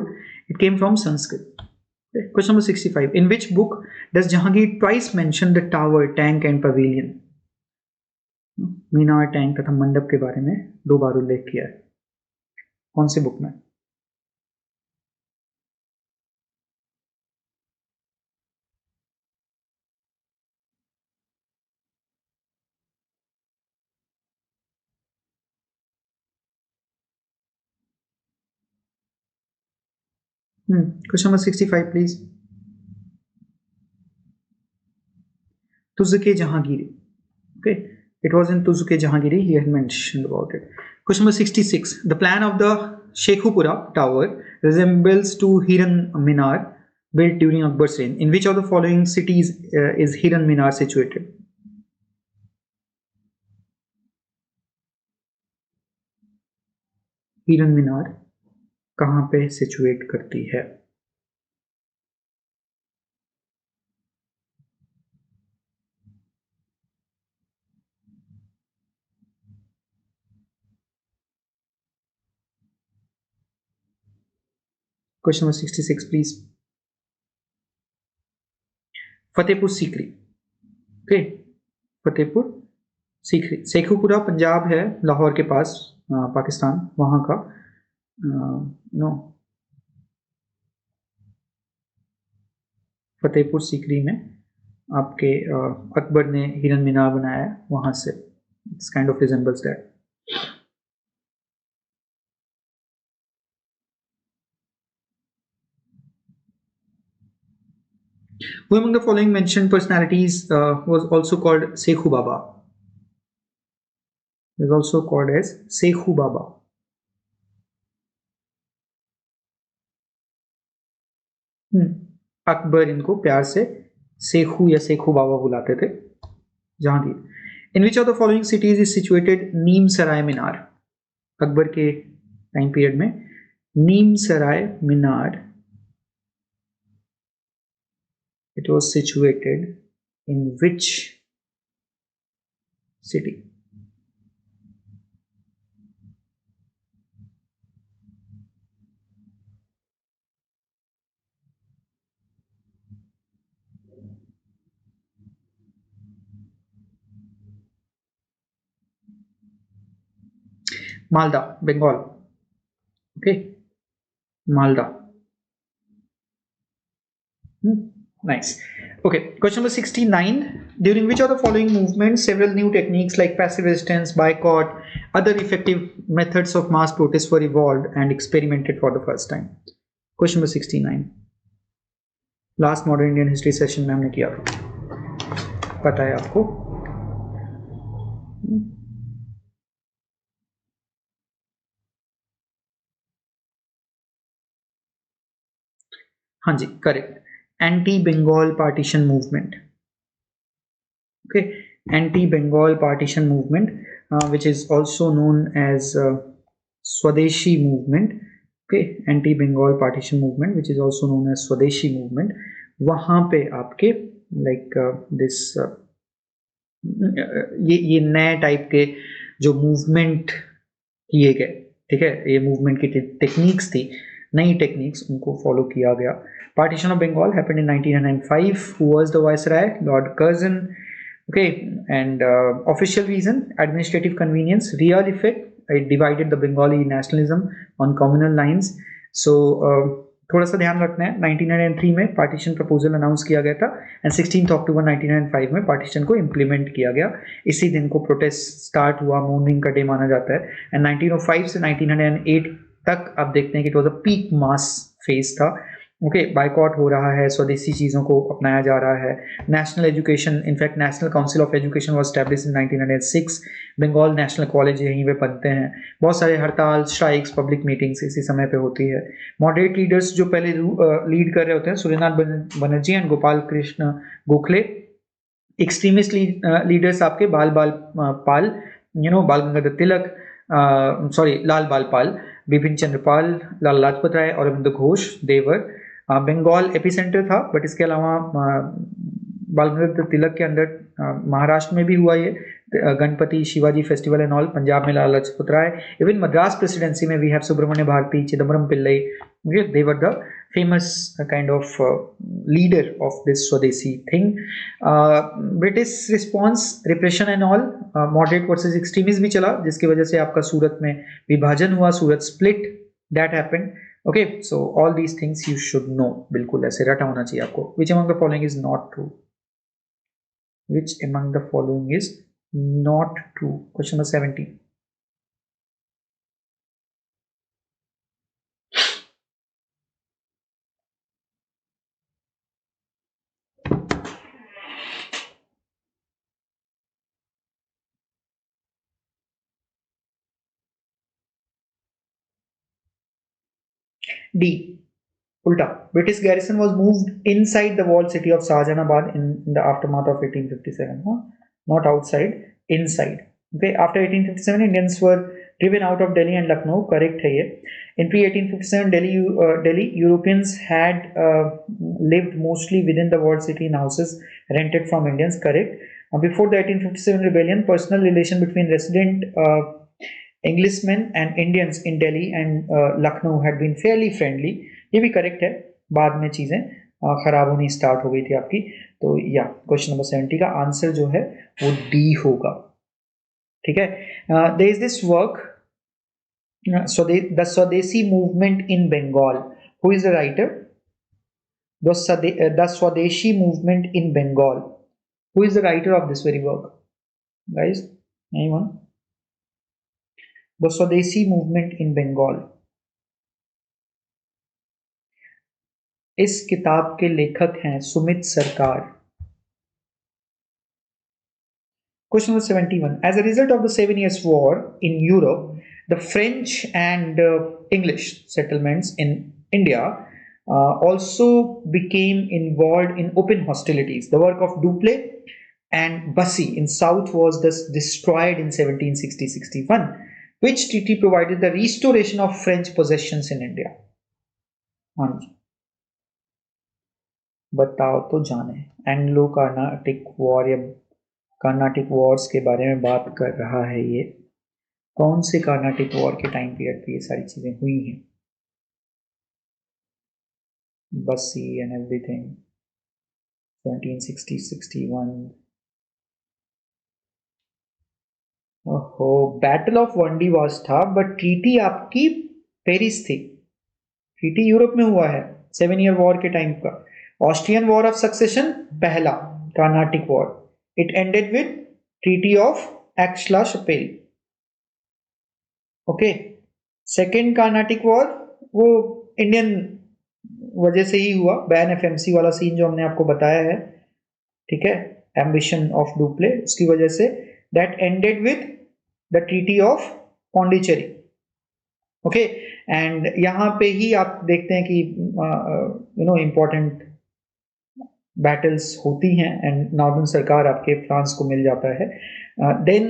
it came from Sanskrit. Okay. Question number 65. In which book does Jahangir twice mention the tower, tank and pavilion? Minar, tank तथा मंडप के बारे में 2 बार उल्लेख किया है, कौन से बुक में? Question number 65 please. Tuzke Jahangiri. Okay, it was in Tuzke Jahangiri, he had mentioned about it. Question number 66. The plan of the Shekhupura tower resembles to Hiran Minar built during Akbar's reign. In which of the following cities is Hiran Minar situated? हिरन मीनार कहाँ पे situate करती है? Question number 66 please. Fatehpur Sikri. Okay, Fatehpur Sikri. Sheikhupura Punjab है, लाहौर के पास, पाकिस्तान, वहां का no. Fatehpur Sikri में आपके अकबर ने हिरन मीनार बनाया है, वहां से it's kind of resembles that. Who among the following mentioned personalities was also called Sekhu Baba? Is also called as Sekhu Baba. Akbar इनको प्यार से सेखू या सेखू बाबा बुलाते थे. Jahangir. In which of the following cities is situated Neem Sarai Minar? Akbar के टाइम पीरियड में Neem Sarai Minar, it was situated in which city? Malda, Bengal. Okay, Malda. Nice. Okay, question number 69. During which of the following movements several new techniques like passive resistance, boycott, other effective methods of mass protest were evolved and experimented for the first time? Question number 69. Last modern Indian history session में हमने किया था, पता है आपको? हाँ जी, correct. Anti Bengal partition movement. Okay, anti Bengal partition movement which is also known as Swadeshi movement. Okay, anti Bengal partition movement which is also known as Swadeshi movement. वहाँ पे आपके like this ये नए टाइप के जो मूवमेंट किए गए, ठीक है, ये मूवमेंट की टेक्निक्स थी, नई टेक्निक्स, उनको फॉलो किया गया. Partition of Bengal happened in 1905. Who was the viceroy? Lord Curzon. Okay, and official reason, administrative convenience. Real effect, it divided the Bengali nationalism on communal lines. So थोड़ा सा ध्यान रखना है, 1903 में पार्टीशन प्रपोजल अनाउंस किया गया था एंड 16 अक्टूबर 1905 में पार्टीशन को इम्प्लीमेंट किया गया। इसी दिन को प्रोटेस्ट स्टार्ट हुआ, मॉर्निंग का डे माना जाता है। एंड 1905 से 1908 तक आप देखते हैं कि it was a peak mass phase था। ओके, बाइकआउट हो रहा है, स्वदेशी चीज़ों को अपनाया जा रहा है। National education, in fact national council of education was established in 1906। Bengal national college यहीं पे बनते हैं। बहुत सारे हड़ताल, स्ट्राइक्स, पब्लिक मीटिंग्स इसी समय पे होती है। मॉडरेट लीडर्स जो पहले लीड कर रहे होते हैं, Suryanath Banerjee and Gopal Krishna Gokhale. Extremist leaders आपके बाल पाल, बाल गंगाधर तिलक, लाल बाल पाल, बिपिन चंद्र पाल, लाल लाजपत राय, अरविंद घोष, देवर। बंगाल एपिसेंटर था, बट इसके अलावा बाल गंगाधर तिलक के अंडर महाराष्ट्र में भी हुआ ये Ganpati Shivaji festival and all. Punjab में लाल लाजपत राय। इवन मद्रास प्रेसिडेंसी में we have Subramania Bharati, Chidambaram Pillai. They were the famous kind of leader of this Swadeshi thing. British response, repression and all, moderate versus extremist भी चला, जिसकी वजह से आपका सूरत में विभाजन हुआ, सूरत split, that happened. Okay, so all these things you should know, बिल्कुल ऐसे रटा होना चाहिए आपको। Which among the following is not true? Which among the following is not true? Question number 70. D. Ulta. British garrison was moved inside the walled city of Shahjahanabad in the aftermath of 1857. Huh? Not outside, inside. Okay. After 1857, Indians were driven out of Delhi and Lucknow. Correct है ये. In pre-1857, Delhi Europeans had lived mostly within the walled city in houses rented from Indians. Correct. Before the 1857 rebellion, personal relation between resident Englishmen and Indians in Delhi and Lucknow had been fairly friendly. ये भी correct है, बाद में चीज़ें खराब होनी start हो गई थी आपकी। तो या क्वेश्चन नंबर 70 का आंसर जो है वो डी होगा। ठीक है। There is this work the swadeshi movement in Bengal. Who is the writer? The swadeshi movement in Bengal. Who is the writer of this very work? Guys, anyone? The swadeshi movement in Bengal, इस किताब के लेखक हैं सुमित सरकार। Question number 71. As a result of the 7 Years' War in Europe, the French and English settlements in India also became involved in open hostilities. The work of Dupleix and Bussy in South was thus destroyed in 1760-61. Which treaty provided the restoration of French possessions in India? हाँ जी, बताओ तो जाने। Anglo Carnatic war या Carnatic Wars के बारे में बात कर रहा है ये। कौन से कार्नाटिक वॉर के टाइम पीरियड पे ये सारी चीजें हुई हैं? बसी एंड एवरीथिंग, 1760-61। ओहो, बैटल ऑफ वंडीवास था, बट ट्रीटी आपकी पेरिस थी। ट्रीटी यूरोप में हुआ है 7 ईयर वॉर के टाइम का। ऑस्ट्रियन वॉर ऑफ सक्सेशन पहला Carnatic war, it ended with treaty of Aix-la-Chapelle. Okay, second Carnatic war वो इंडियन वजह से ही हुआ, बैन एफएमसी वाला सीन जो हमने आपको बताया है। ठीक है, एम्बिशन ऑफ डुप्ले, उसकी वजह say that ended with the treaty of Pondicherry. Okay, and यहाँ पे ही आप देखते हैं कि इंपॉर्टेंट बैटल्स होती हैं एंड नॉर्दर्न सरकार आपके फ्रांस को मिल जाता है। Then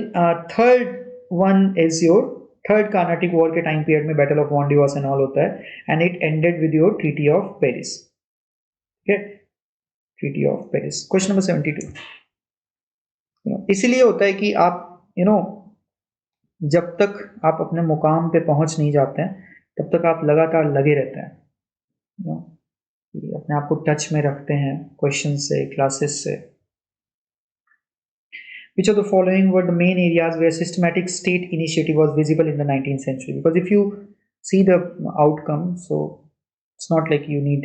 third one is your third Carnatic war के टाइम पीरियड में battle of Wandiwash and all होता है and it ended with your treaty of Paris. ठीक है, treaty of Paris. Question number 72। इसीलिए होता है कि आप जब तक आप अपने मुकाम पे पहुंच नहीं जाते हैं तब तक आप लगातार लगे रहते हैं, अपने आप को टच में रखते हैं क्वेश्चन से, क्लासेस से। Which of the following were the main areas where systematic state initiative was visible in the 19th century? Because if you see the outcome, so It's not like you need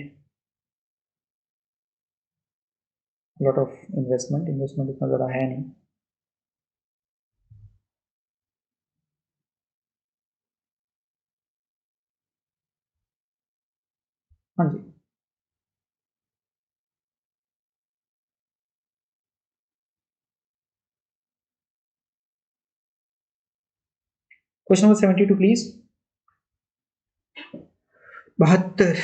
a lot of investment इतना ज़्यादा है नहीं. हाँ जी. Question number 72 please. 72.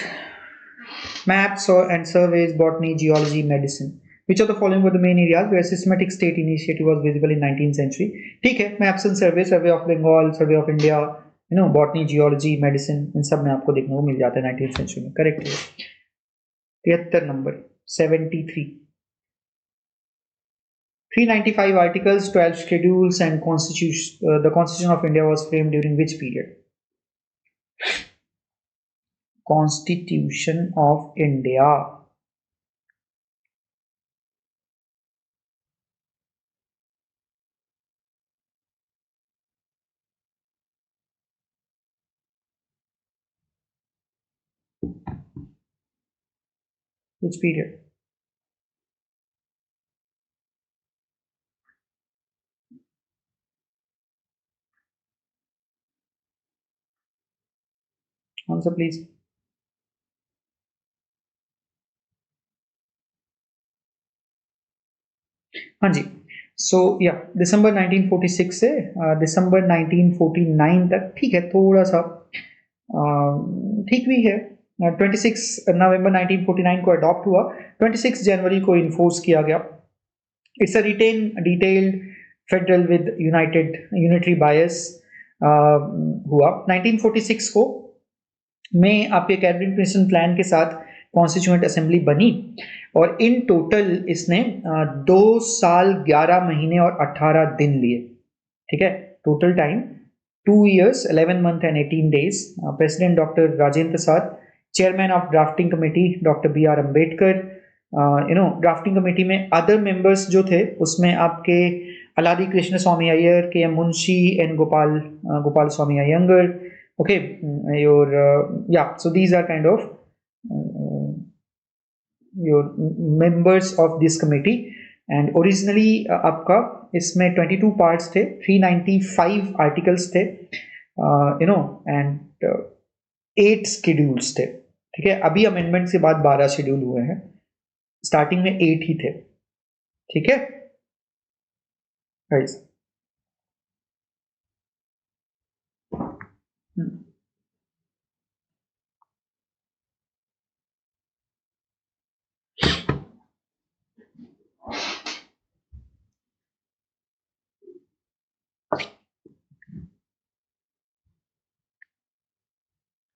Maps and surveys, botany, geology, medicine. Which of the following were the main areas where systematic state initiative was visible in 19th century? ठीक है, maps and survey, survey of Bengal, survey of India, botany, geology, medicine, इन सब में आपको देखने को मिल जाता है 19th century में. करेक्ट है. 73 number. 73. 395 articles, 12 schedules, and constitution. The Constitution of India was framed during which period? Constitution of India. Which period? Answer please. हाँ जी. सो या दिसंबर 1946 से दिसंबर 1949 तक. ठीक है, थोड़ा सा ठीक भी है. 26 नवंबर 1949 को अडॉप्ट हुआ, 26 जनवरी को इन्फोर्स किया गया. It's a written detailed federal with unitary bias हुआ. 1946 को में आपके कैबिनेट मिशन प्लान के साथ कॉन्स्टिट्यूएंट असेंबली बनी और इन टोटल इसने 2 साल 11 महीने और 18 दिन लिए. ठीक है, total time 2 years 11 month and 18 days. President doctor Rajendra Prasad, chairman of drafting committee doctor B.R. Ambedkar. Drafting committee में अदर मेंबर्स जो थे उसमें आपके Alladi Krishnaswami Ayyar, K M Munshi, N Gopalaswami Ayyangar. Okay, so these are kind of your members of this committee. And originally आपका इसमें 22 parts थे, 395 articles थे, and 8 schedules थे. ठीक है, अभी अमेंडमेंट के बाद 12 शेड्यूल हुए हैं, स्टार्टिंग में 8 ही थे. ठीक है गाइस.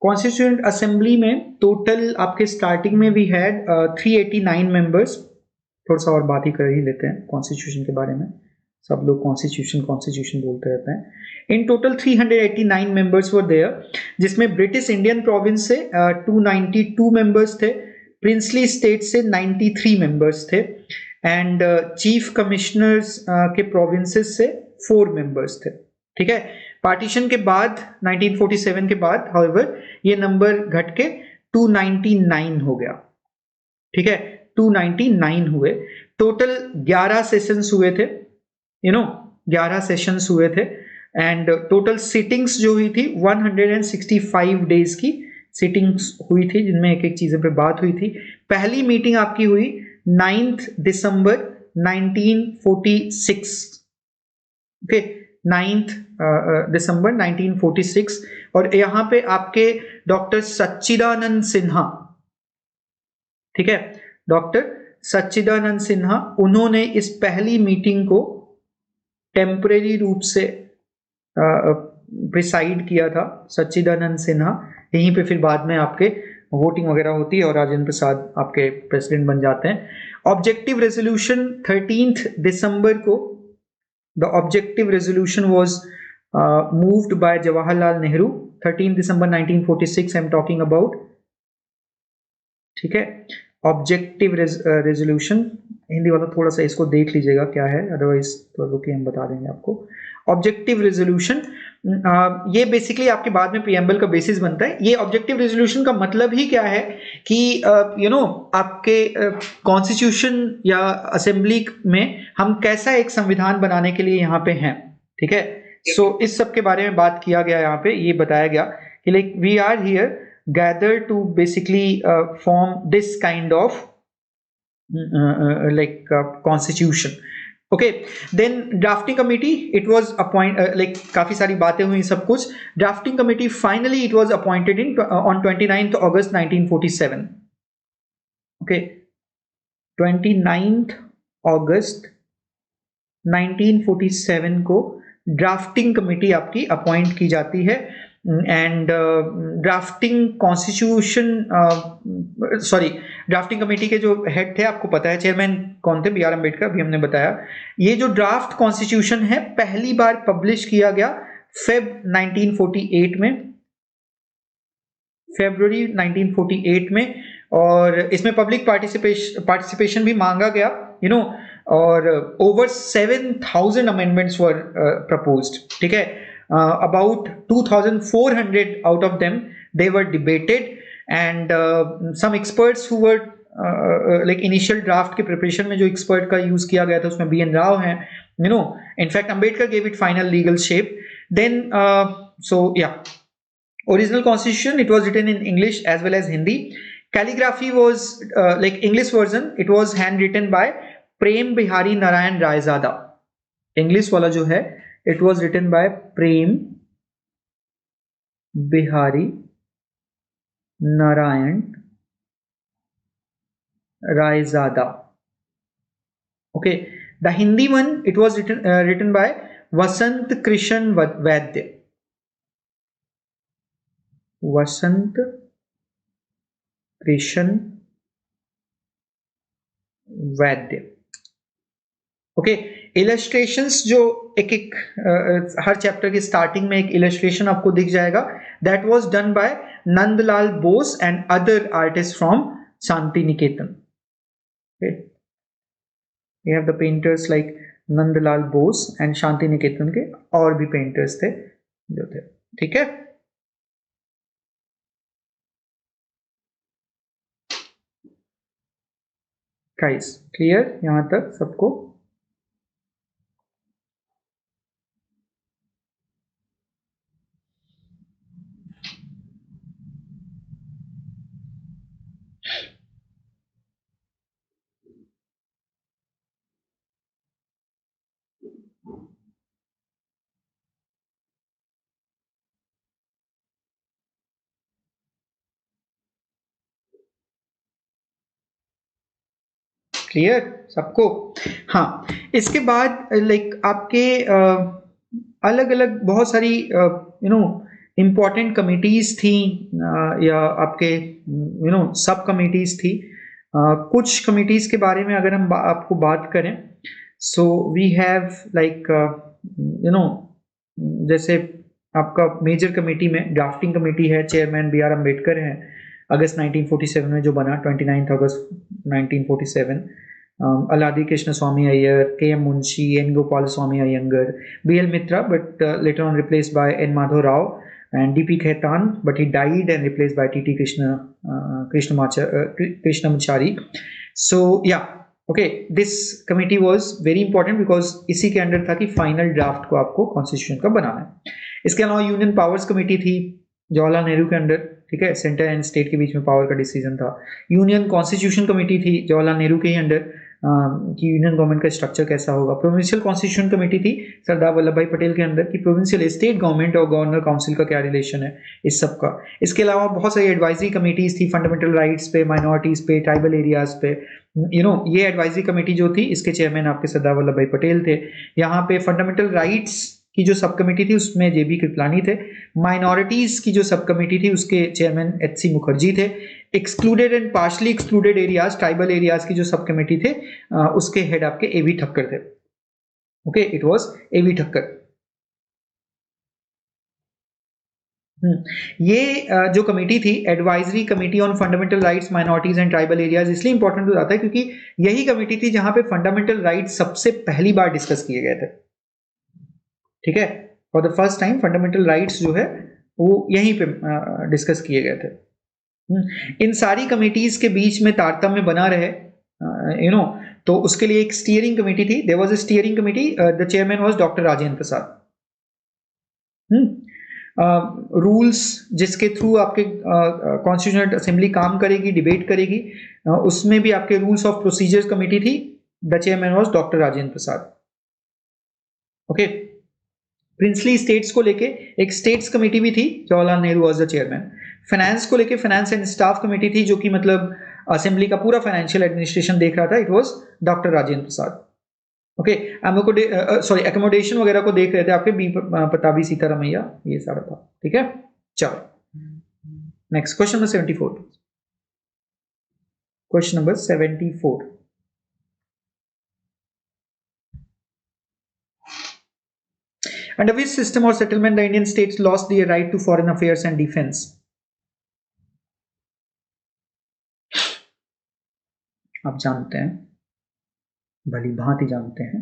कॉन्स्टिट्यूएंट असेंबली में टोटल आपके स्टार्टिंग में वी हैड 389 मेंबर्स. थोड़ा सा और बात ही कर ही लेते हैं कॉन्स्टिट्यूशन के बारे में. सब लोग कॉन्स्टिट्यूशन बोलते रहते हैं. In total 389 members were there, जिसमें ब्रिटिश इंडियन प्रोविंस से 292 मेंबर्स थे, प्रिंसली स्टेट से 93 मेंबर्स थे, एंड चीफ कमिश्नर्स के प्रोविंसेस से 4 मेंबर्स थे. ठीक है, पार्टीशन के बाद 1947 के बाद हाउएवर ये नंबर घट के 299 हो गया. ठीक है, 299 हुए. टोटल 11 सेशंस हुए थे, 11 सेशंस हुए थे. एंड टोटल सिटिंग्स जो हुई थी 165 डेज की सिटिंग्स हुई थी, जिनमें एक एक चीजों पे बात हुई थी. पहली मीटिंग आपकी हुई 9 दिसंबर 1946. ओके, 9 दिसंबर 1946. और यहाँ पे आपके डॉक्टर सच्चिदानंद सिन्हा, ठीक है, डॉक्टर सच्चिदानंद सिन्हा, उन्होंने इस पहली मीटिंग को टेम्परेरी रूप से प्रिसाइड किया था. सच्चिदानंद सिन्हा. यहीं पे फिर बाद में आपके वोटिंग वगैरह होती है और राजेंद्र प्रसाद आपके प्रेसिडेंट बन जाते हैं. ऑब्जेक्टिव रेजोल्यूशन 13 दिसंबर को, the objective resolution was moved by Jawaharlal Nehru. 13 December 1946 I am talking about. ठीक है, ऑब्जेक्टिव रेजोल्यूशन. हिंदी वाला थोड़ा सा इसको देख लीजिएगा क्या है, अदरवाइज तो रुकिए हम बता देंगे आपको. ऑब्जेक्टिव रेजोल्यूशन, ये बेसिकली आपके बाद में प्रीएम्बल का बेसिस बनता है। ये ऑब्जेक्टिव रेजोल्यूशन का मतलब ही क्या है कि आपके कॉन्स्टिट्यूशन या असेंबली में हम कैसा एक संविधान बनाने के लिए यहाँ पे हैं, ठीक है। सो इस सब के बारे में बात किया गया, यहाँ पे ये बताया गया कि like we are here gather to basically form this kind of constitution. Okay, then drafting committee, it was appoint, like काफी सारी बातें हुई सब कुछ। Drafting committee finally it was appointed in on 29th August 1947। ओके, 29th August 1947 को drafting committee आपकी appoint की जाती है। And drafting constitution, sorry, drafting committee के जो हेड थे आपको पता है चेयरमैन कौन थे, बी.आर. अम्बेडकर, अभी हमने बताया। ये जो ड्राफ्ट कॉन्स्टिट्यूशन है पहली बार पब्लिश किया गया फेब 1948 में, फरवरी 1948 में, और इसमें पब्लिक पार्टिसिपेशन भी मांगा गया, और ओवर 7,000 अमेंडमेंट्स वर प्रपोज्ड, ठीक है। About 2,400 out of them they were debated, and some experts who were like initial draft के preparation में जो expert का use किया गया था उसमें B.N. Rao हैं, in fact Ambedkar gave it final legal shape. Then so yeah, original constitution, it was written in English as well as Hindi. Calligraphy was like English version, it was handwritten by Prem Bihari Narayan Raizada. English वाला जो है it was written by Prem Bihari Narayan Raizada. Okay, the Hindi one, it was written by Vasant Krishan Vaidya. Vasant Krishan Vaidya. Okay, illustrations जो एक हर chapter के starting में एक illustration आपको दिख जाएगा, that was done by Nandalal Bose and other artist from Shanti Niketan. Okay, we have the painters like Nandalal Bose and Shanti Niketan के और भी पेंटर्स थे जो थे, ठीक है। गाइस क्लियर यहां तक सबको? क्लियर सबको? हाँ, इसके बाद लाइक आपके अलग अलग बहुत सारी इम्पोर्टेंट कमिटीज थी, या आपके सब कमिटीज थी। कुछ कमिटीज के बारे में अगर हम आपको बात करें, सो वी हैव लाइक जैसे आपका मेजर कमेटी में ड्राफ्टिंग कमेटी है, चेयरमैन B.R. अम्बेडकर हैं, अगस्त 1947 में जो बना, 29 अगस्त 1947। अलादी Krishnaswami Iyer, K.M. Munshi, N. Gopal Swami Iyengar, B.L. Mitra, but later on replaced by N. Madhav Rao, and D.P. Khaitan, but he died and replaced by T.T. Krishnamachari. So yeah, okay, this committee was very important because इसी के under था कि final draft को आपको constitution का बनाना है। इसके अलावा यूनियन पावर्स कमेटी थी जवाहरलाल नेहरू के अंडर, ठीक है, सेंटर एंड स्टेट के बीच में पावर का डिसीजन था। यूनियन कॉन्स्टिट्यूशन कमेटी थी जवाहरलाल नेहरू के ही अंडर, कि यूनियन गवर्नमेंट का स्ट्रक्चर कैसा होगा। प्रोविंशियल कॉन्स्टिट्यूशन कमेटी थी सरदार वल्लभ भाई पटेल के अंदर, कि प्रोविंशियल स्टेट गवर्नमेंट और गवर्नर काउंसिल का क्या रिलेशन है इस सब का। इसके अलावा बहुत सारी एडवाइजरी कमेटीज थी, फंडामेंटल राइट्स पे, माइनॉरिटीज पे, ट्राइबल एरियाज पे। ये एडवाइजरी कमेटी जो थी इसके चेयरमैन आपके सरदार वल्लभ भाई पटेल थे। यहाँ पे फंडामेंटल राइट्स की जो सब कमेटी थी उसमें JB कृपलानी थे। माइनॉरिटीज की जो सब कमेटी थी उसके चेयरमैन HC मुखर्जी थे। Excluded and partially excluded areas, tribal areas की जो सब कमेटी थे उसके हेड आपके A.V. ठक्कर थे। Okay, it was A.V. Thakkar. ये जो कमेटी थी, advisory committee on fundamental rights, minorities and tribal areas, इसलिए इंपॉर्टेंट हो जाता है क्योंकि यही कमेटी थी जहां पे फंडामेंटल राइट्स सबसे पहली बार डिस्कस किए गए थे। ठीक है, for the first time fundamental rights जो है वो यहीं पे डिस्कस किए गए थे। इन सारी कमिटीज के बीच में तारतम्य बना रहे, तो उसके लिए एक स्टीयरिंग कमेटी थी। There was a steering committee, the chairman was doctor Rajendra Prasad. Rules जिसके थ्रू आपके कॉन्स्टिट्यूशनल असेंबली काम करेगी, डिबेट करेगी, उसमें भी आपके रूल्स ऑफ प्रोसीजर्स कमेटी थी। The chairman was doctor Rajendra Prasad. Okay, princely states को लेके एक स्टेट्स कमेटी भी थी, Jawaharlal Nehru was the chairman. Finance को लेके फाइनेंस एंड स्टाफ कमेटी थी, जो कि मतलब असेंबली का पूरा फाइनेंशियल एडमिनिस्ट्रेशन देख रहा था, it was doctor Rajendra Prasad. Okay, हम लोग को सॉरी एकोमोडेशन वगैरह को देख रहे थे आपके बी पताबी सीतारमैया, ये सारा था। ठीक है, चलो next question number 74। Question number 74, under which system or settlement the Indian states lost their right to foreign affairs and defense? आप जानते हैं, भली भांति जानते हैं,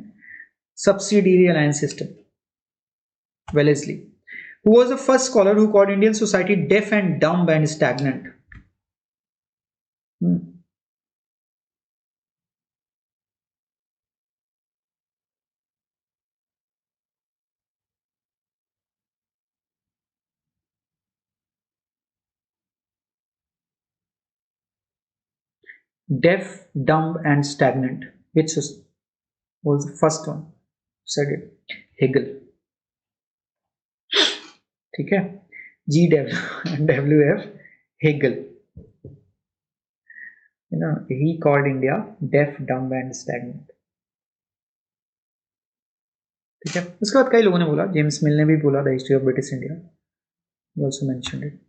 subsidiary alliance system. Wellesley, who was the first scholar who called Indian society deaf and dumb and stagnant? Deaf, dumb and stagnant, which was the first one said it? Hegel. ठीक है, GWF Hegel. He called India deaf, dumb and stagnant. ठीक है, उसके बाद कई लोगों ने बोला, जेम्स मिल ने भी बोला the history of British India, he also mentioned it.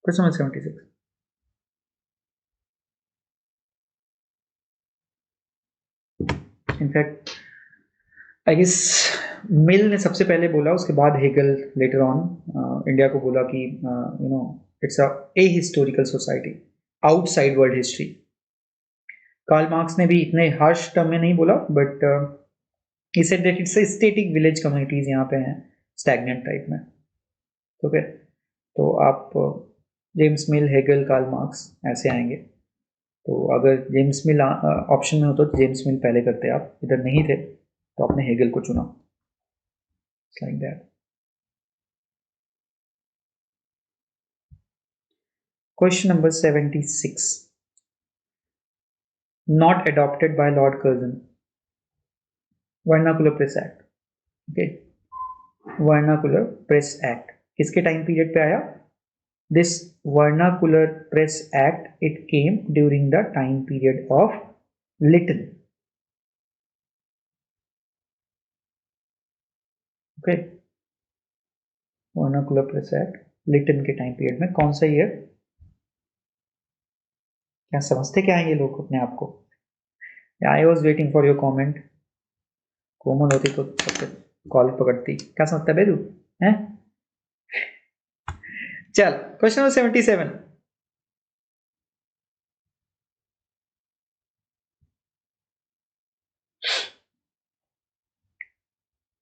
Question number 76. In fact I guess Mill ने सबसे पहले बोला, उसके बाद हेगल लेटर ऑन इंडिया को बोला कि it's a historical society outside world history. Karl Marx ने भी इतने हार्श टर्म में नहीं बोला, but he said that it's a static village communities यहाँ पे हैं, स्टैग्नेंट टाइप में। ओके, तो आप James Mill, Hegel, Karl Marx ऐसे आएंगे। तो अगर जेम्स मिल ऑप्शन में हो तो जेम्स मिल पहले करते, आप इधर नहीं थे तो आपने हेगल को चुना, like that. Question number 76, not adopted by Lord Curzon, vernacular press act. Okay, vernacular press act किसके टाइम पीरियड पे आया? This vernacular press act, it came during the time period of Lytton. Okay, vernacular press act Lytton के time period में, कौन सा year? क्या समझते क्या है ये लोग अपने आप को? I was waiting for your comment. कोमल होती तो कॉल पकड़ती, क्या समझता है बेदू हैं? चल, question number 77,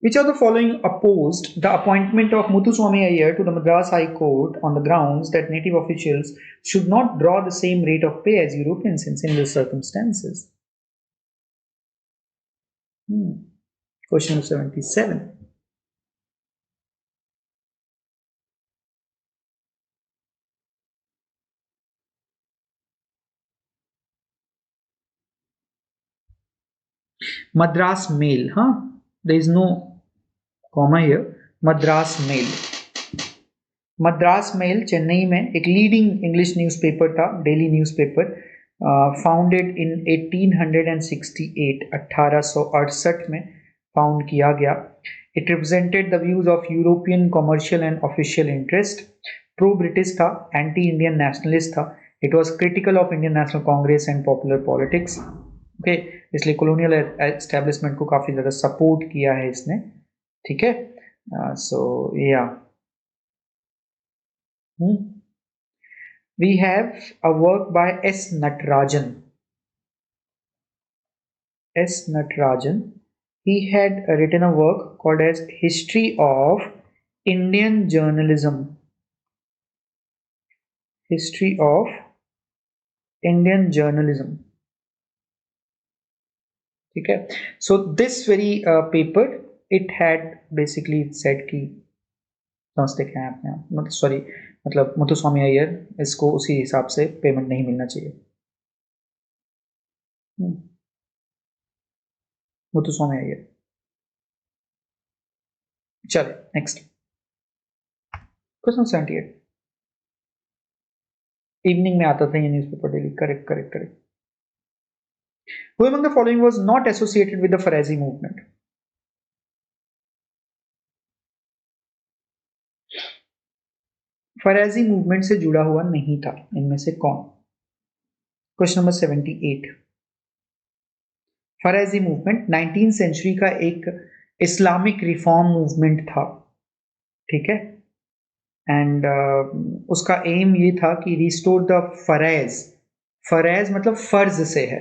which of the following opposed the appointment of Muthuswamy Iyer to the Madras High Court on the grounds that native officials should not draw the same rate of pay as Europeans in similar circumstances? Question number 77. Madras Mail, there is no comma here. Madras Mail. Madras mail Chennai में एक leading English newspaper था, daily newspaper, founded in 1868, 1868 में found किया गया। It represented the views of European commercial and official interest, pro British था, anti Indian nationalist था, it was critical of Indian national Congress and popular politics. Okay, इसलिए colonial establishment को काफ़ी ज़्यादा support किया है इसने। ठीक है, सो या we have a work by S. Natarajan. he had written a work called as History of Indian Journalism. History of Indian Journalism. Okay, so this very paper, it had basically said कि समझते क्या है आपने, मतलब sorry, मतलब मुथुस्वामी अय्यर इसको उसी हिसाब से पेमेंट नहीं मिलना चाहिए। मुथुस्वामी अय्यर। चले नेक्स्ट क्वेश्चन 78। इवनिंग में आता था ये newspaper daily. Correct correct correct. Who among the following was not associated with the Farisi movement? फराजी movement से जुड़ा हुआ नहीं था, इनमें से कौन? Question number 78। फराजी movement 19th century का एक इस्लामिक रिफॉर्म मूवमेंट था, ठीक है, एंड उसका एम ये था कि रिस्टोर द फरैज। फरैज मतलब फर्ज से है,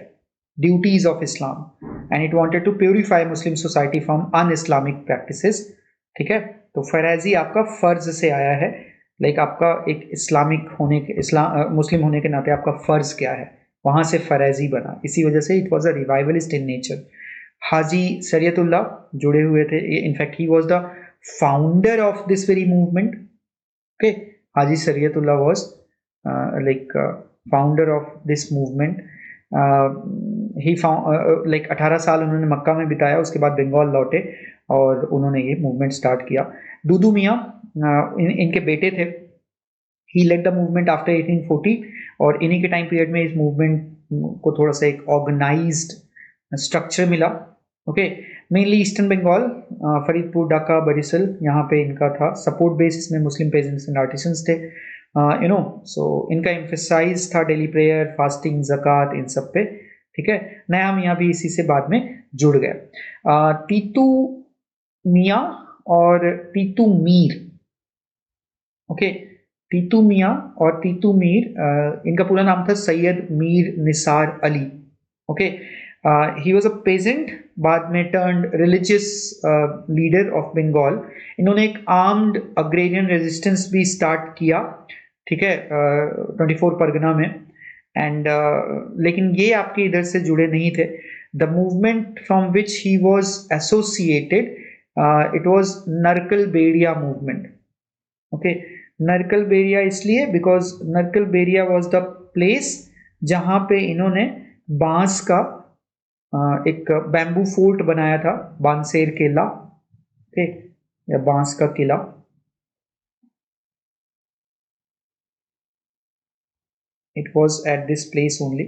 duties of Islam, and it wanted to purify Muslim society from un Islamic practices, ठीक है। तो फरैजी आपका फर्ज से आया है, लाइक आपका एक इस्लामिक होने के, मुस्लिम होने के नाते आपका फर्ज क्या है, वहां से फरैजी बना। इसी वजह से it was a revivalist in nature. Haji Shariatullah जुड़े हुए थे, in fact he was the founder of this very movement. Okay, Haji Shariatullah was founder of this movement. He found 18 साल उन्होंने मक्का में बिताया, उसके बाद बंगाल लौटे और उन्होंने ये मूवमेंट स्टार्ट किया। दूदू मियाँ इनके बेटे थे। He led the movement after 1840 और इन्हीं के टाइम पीरियड में इस मूवमेंट को थोड़ा सा एक ऑर्गेनाइज्ड स्ट्रक्चर मिला। Okay, mainly eastern Bengal, Faridpur, Dhaka, Barisal, यहाँ पे इनका था सपोर्ट बेस। इसमें मुस्लिम पेजेंट्स एंड आर्टिसंस थे, यू नो। सो इनका एम्फेसाइज था डेली प्रेयर, फास्टिंग, ज़कात, इन सब पे, ठीक है। नया मियाँ भी इसी से बाद में जुड़ गए। तीतू मियाँ और तीतू मीर, ओके, तीतू मियाँ और तीतू मीर, इनका पूरा नाम था Syed Mir Nisar Ali. Okay, he was a peasant, बाद में turned religious leader of Bengal. इन्होंने एक आर्म्ड अग्रेरियन रेजिस्टेंस भी स्टार्ट किया, ठीक है, 24 परगना में, एंड लेकिन ये आपके इधर से जुड़े नहीं थे। The movement from which he was associated, it was Narkel Beria movement. Okay, Narkel Beria इसलिए because Narkel Beria was the place जहां पे इन्होंने बांस का एक बैम्बू फोर्ट बनाया था, बांसेर किला, ओके, या बांस का किला। It was at this place only,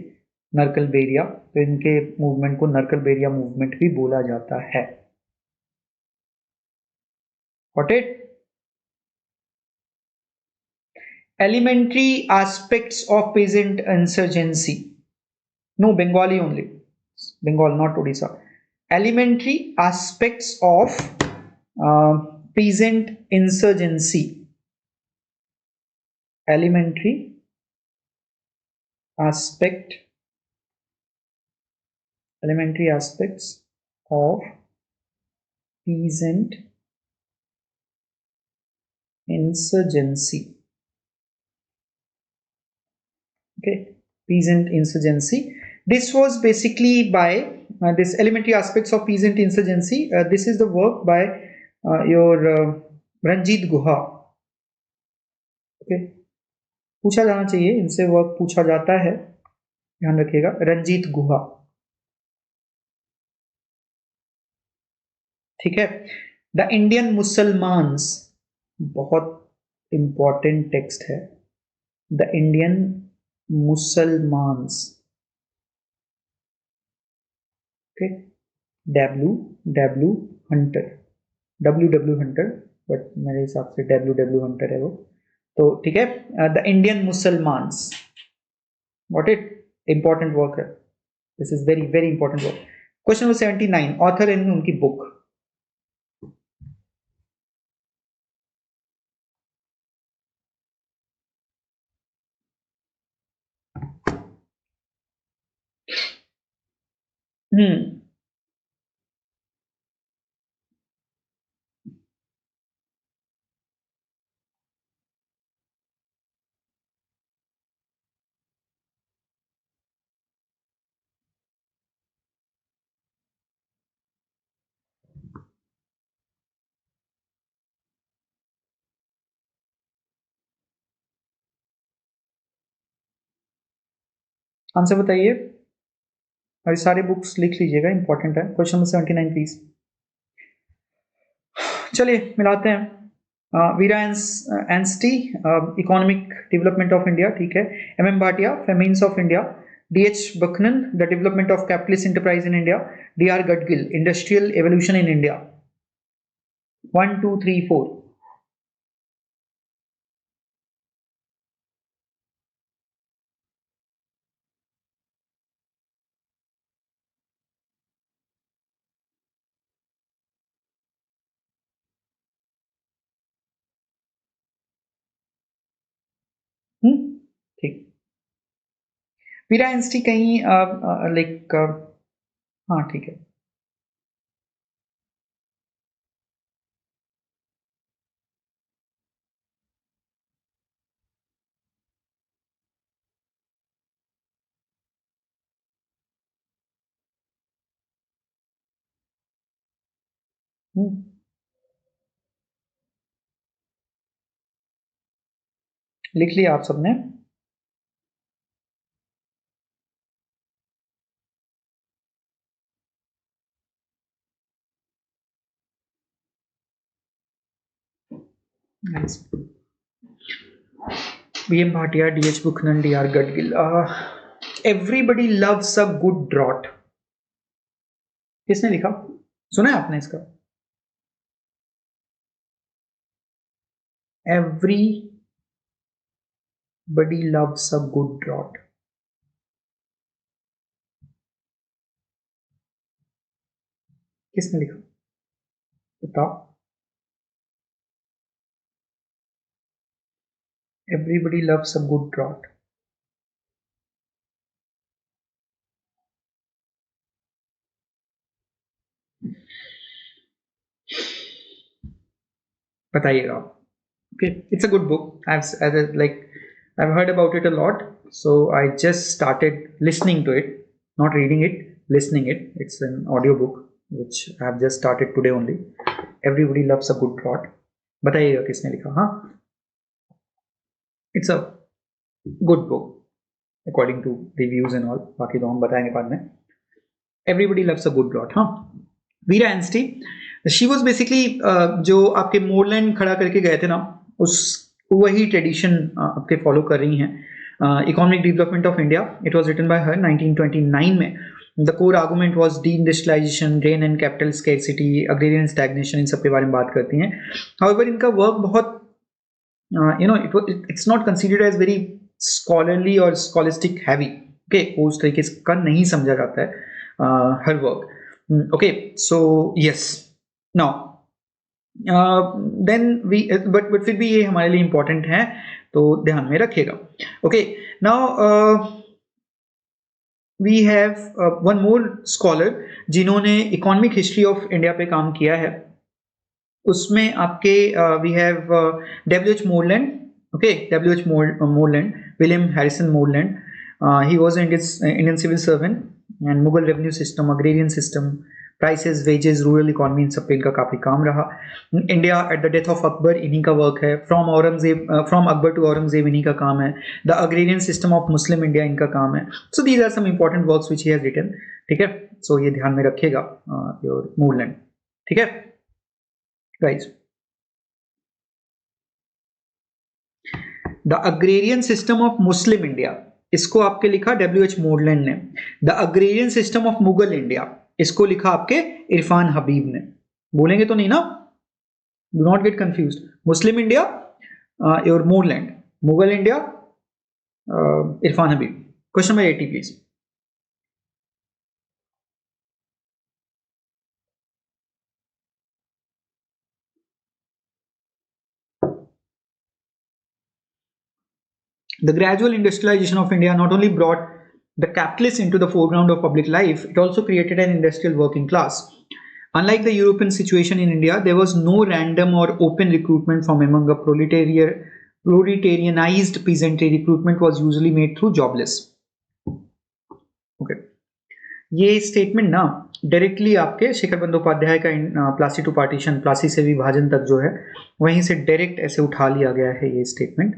Narkel Beria. तो इनके मूवमेंट को नरकल बेरिया मूवमेंट भी बोला जाता है। Got it? Elementary aspects of peasant insurgency. No, Bengali only. Bengal, not Odisha. Elementary aspects of peasant insurgency. Elementary aspects of peasant insurgency. Okay, peasant insurgency. This was basically by this elementary aspects of peasant insurgency. This is the work by your Ranjit Guha. Okay, पूछा जाना चाहिए, इनसे work पूछा जाता है, ध्यान रखिएगा। रंजीत गुहा, ठीक है। द इंडियन मुसलमान्स, बहुत इंपॉर्टेंट टेक्स्ट है। The Indian Musalmans, okay, W W Hunter, W W Hunter, but मेरे हिसाब से डब्ल्यू डब्ल्यू हंटर है वो, तो ठीक है। The Indian Musalmans, what it, important work है, this is very very important work. Question number 79, author and उनकी बुक। आंसर बताइए और सारे बुक्स लिख लीजिएगा, इंपॉर्टेंट है। Question number 79 please. चलिए मिलाते हैं। Vera Anstey, economic development of India, ठीक है। M Bhatia, famines of India. DH Buchanan, the development of capitalist enterprise in India. DR Gadgil, industrial evolution in India. 1 2 3 4। ठीक। वीरा एंस्टी कहीं लाइक, हाँ ठीक है। लिख लिया आप सबने? BM Bhatia, DH Buchanan, DR Gadgil. Everybody loves a good drought, किसने लिखा? सुना है आपने इसका? Everybody loves a good drought, किसने लिखा बताओ? Everybody loves a good drought. बताइएगा। Okay, it's a good book. I've heard about it a lot, so I just started listening to it, not reading it, listening it. It's an audio book which I have just started today only. Everybody loves a good plot. बताइएगा किसने लिखा? हाँ, it's a good book according to reviews and all. बाकी तो हम बताएंगे बाद में। Everybody loves a good plot. हाँ, वीरा एंस्टी, शी वॉज बेसिकली जो आपके मोरलैंड खड़ा करके गए थे ना, उस वही ट्रेडिशन आपके फॉलो कर रही हैं। Economic development of India, it was written by her 1929 में। The core argument was deindustrialization, drain and capital scarcity, agrarian stagnation, इन सब के बारे में बात करती हैं। हाउएवर इनका वर्क बहुत it's not considered as very scholarly और स्कॉलिस्टिक हैवी। ओके, उस तरीके का नहीं समझा जाता है her work. Okay, so yes, now then we but फिर भी ये हमारे लिए important है, तो ध्यान में रखिएगा। Okay, now we have one more scholar जिन्होंने इकोनॉमिक हिस्ट्री ऑफ इंडिया पे काम किया है। उसमें आपके we have W.H. Moreland, okay, W.H. Moreland, William Harrison Moreland. He was an Indian civil servant and Mughal revenue system, agrarian system, prices, wages, rural economy, इन सब पे इनका काफी काम रहा। India at the death of Akbar, इन्हीं का work है। From Akbar to Aurangzeb, इन्हीं का काम है। The agrarian system of Muslim India, इनका काम है। So these are some important works which he has written, ठीक है। सो ये ध्यान में रखिएगा योर मूवलैंड, ठीक है guys. The agrarian system of Muslim India, इसको आपके लिखा W.H. मोरलैंड ने। The agrarian system of Mughal India, इसको लिखा आपके इरफान हबीब ने। बोलेंगे तो नहीं ना? Do not get confused. Muslim India your Moreland, Mughal India Irfan Habib. Question number 80 please. The gradual industrialization of India not only brought the capitalists into the foreground of public life, it also created an industrial working class. Unlike the European situation in India, there was no random or open recruitment from among a proletarianized peasantry. Recruitment was usually made through jobless. Okay. ये statement ना directly आपके शेखर बंदोपाध्याय का Plassey to partition, Plassey से विभाजन तक जो है, वहीं से डायरेक्ट ऐसे उठा लिया गया है ये स्टेटमेंट।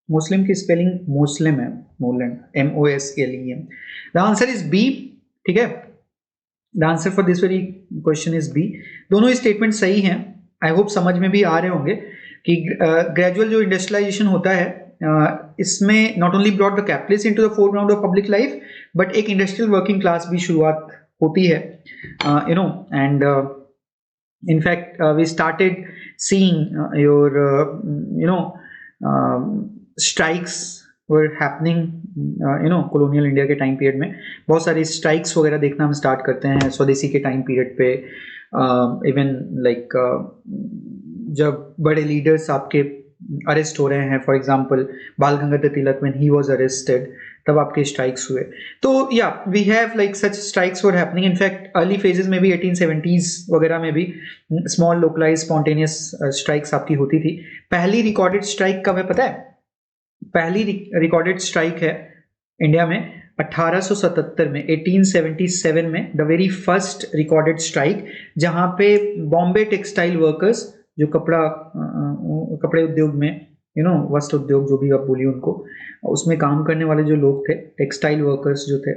मुस्लिम की स्पेलिंग मुस्लिम है, मोलन, MOSLEM। The answer is B. ठीक है, the answer for this very question is B. दोनों स्टेटमेंट सही हैं। आई होप समझ में भी आ रहे होंगे कि ग्रेजुअल जो इंडस्ट्रियलाइजेशन होता है इसमें not only brought the capitalist into the foreground of public life, but एक इंडस्ट्रियल वर्किंग क्लास भी शुरुआत होती है, you know, and in fact we started seeing your you know strikes were happening colonial India के time period में बहुत सारी strikes वगैरह देखना हम स्टार्ट करते हैं स्वदेशी के टाइम पीरियड पे। इवन लाइक जब बड़े लीडर्स आपके अरेस्ट हो रहे हैं, for example Bal Gangadhar Tilak when he was arrested, तब आपके स्ट्राइक्स हुए। तो या we have like such strikes were happening. In fact early phases में भी 1870s वगैरह में भी स्मॉल लोकलाइज स्पॉन्टेनियस स्ट्राइक्स आपकी होती थी। पहली रिकॉर्डेड स्ट्राइक कब है पता है? पहली रिकॉर्डेड स्ट्राइक है इंडिया में 1877 में, 1877 में the very first recorded strike, जहां पे बॉम्बे टेक्सटाइल वर्कर्स जो कपड़े उद्योग में वस्त्र उद्योग जो भी आप बोलिए उनको, उसमें काम करने वाले जो लोग थे, टेक्सटाइल वर्कर्स जो थे,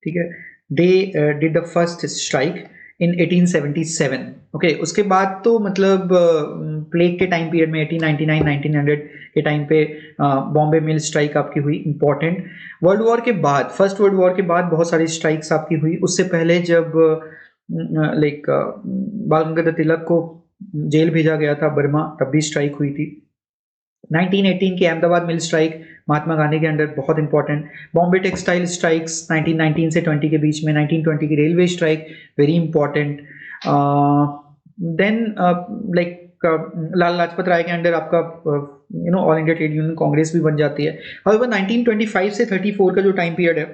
ठीक है, they did the first strike in 1877। Okay, उसके बाद तो मतलब प्लेग के टाइम पीरियड में 1899 1900 के टाइम पे बॉम्बे मिल स्ट्राइक आपकी हुई, इंपॉर्टेंट। वर्ल्ड वॉर के बाद, फर्स्ट वर्ल्ड वॉर के बाद बहुत सारी स्ट्राइक्स आपकी हुई। उससे पहले जब लाइक बाल गंगाधर तिलक को जेल भेजा गया था बर्मा, तब भी स्ट्राइक हुई थी। 1918 की अहमदाबाद मिल स्ट्राइक महात्मा गांधी के अंडर, बहुत इंपॉर्टेंट। बॉम्बे टेक्सटाइल स्ट्राइक्स 1919 से 20 के बीच में। 1920 की railway strike, very important. Then like Lala Lajpat Rai के अंडर आपका all India trade union congress भी बन जाती है। हाउएवर 1925 से 34 का जो टाइम पीरियड है,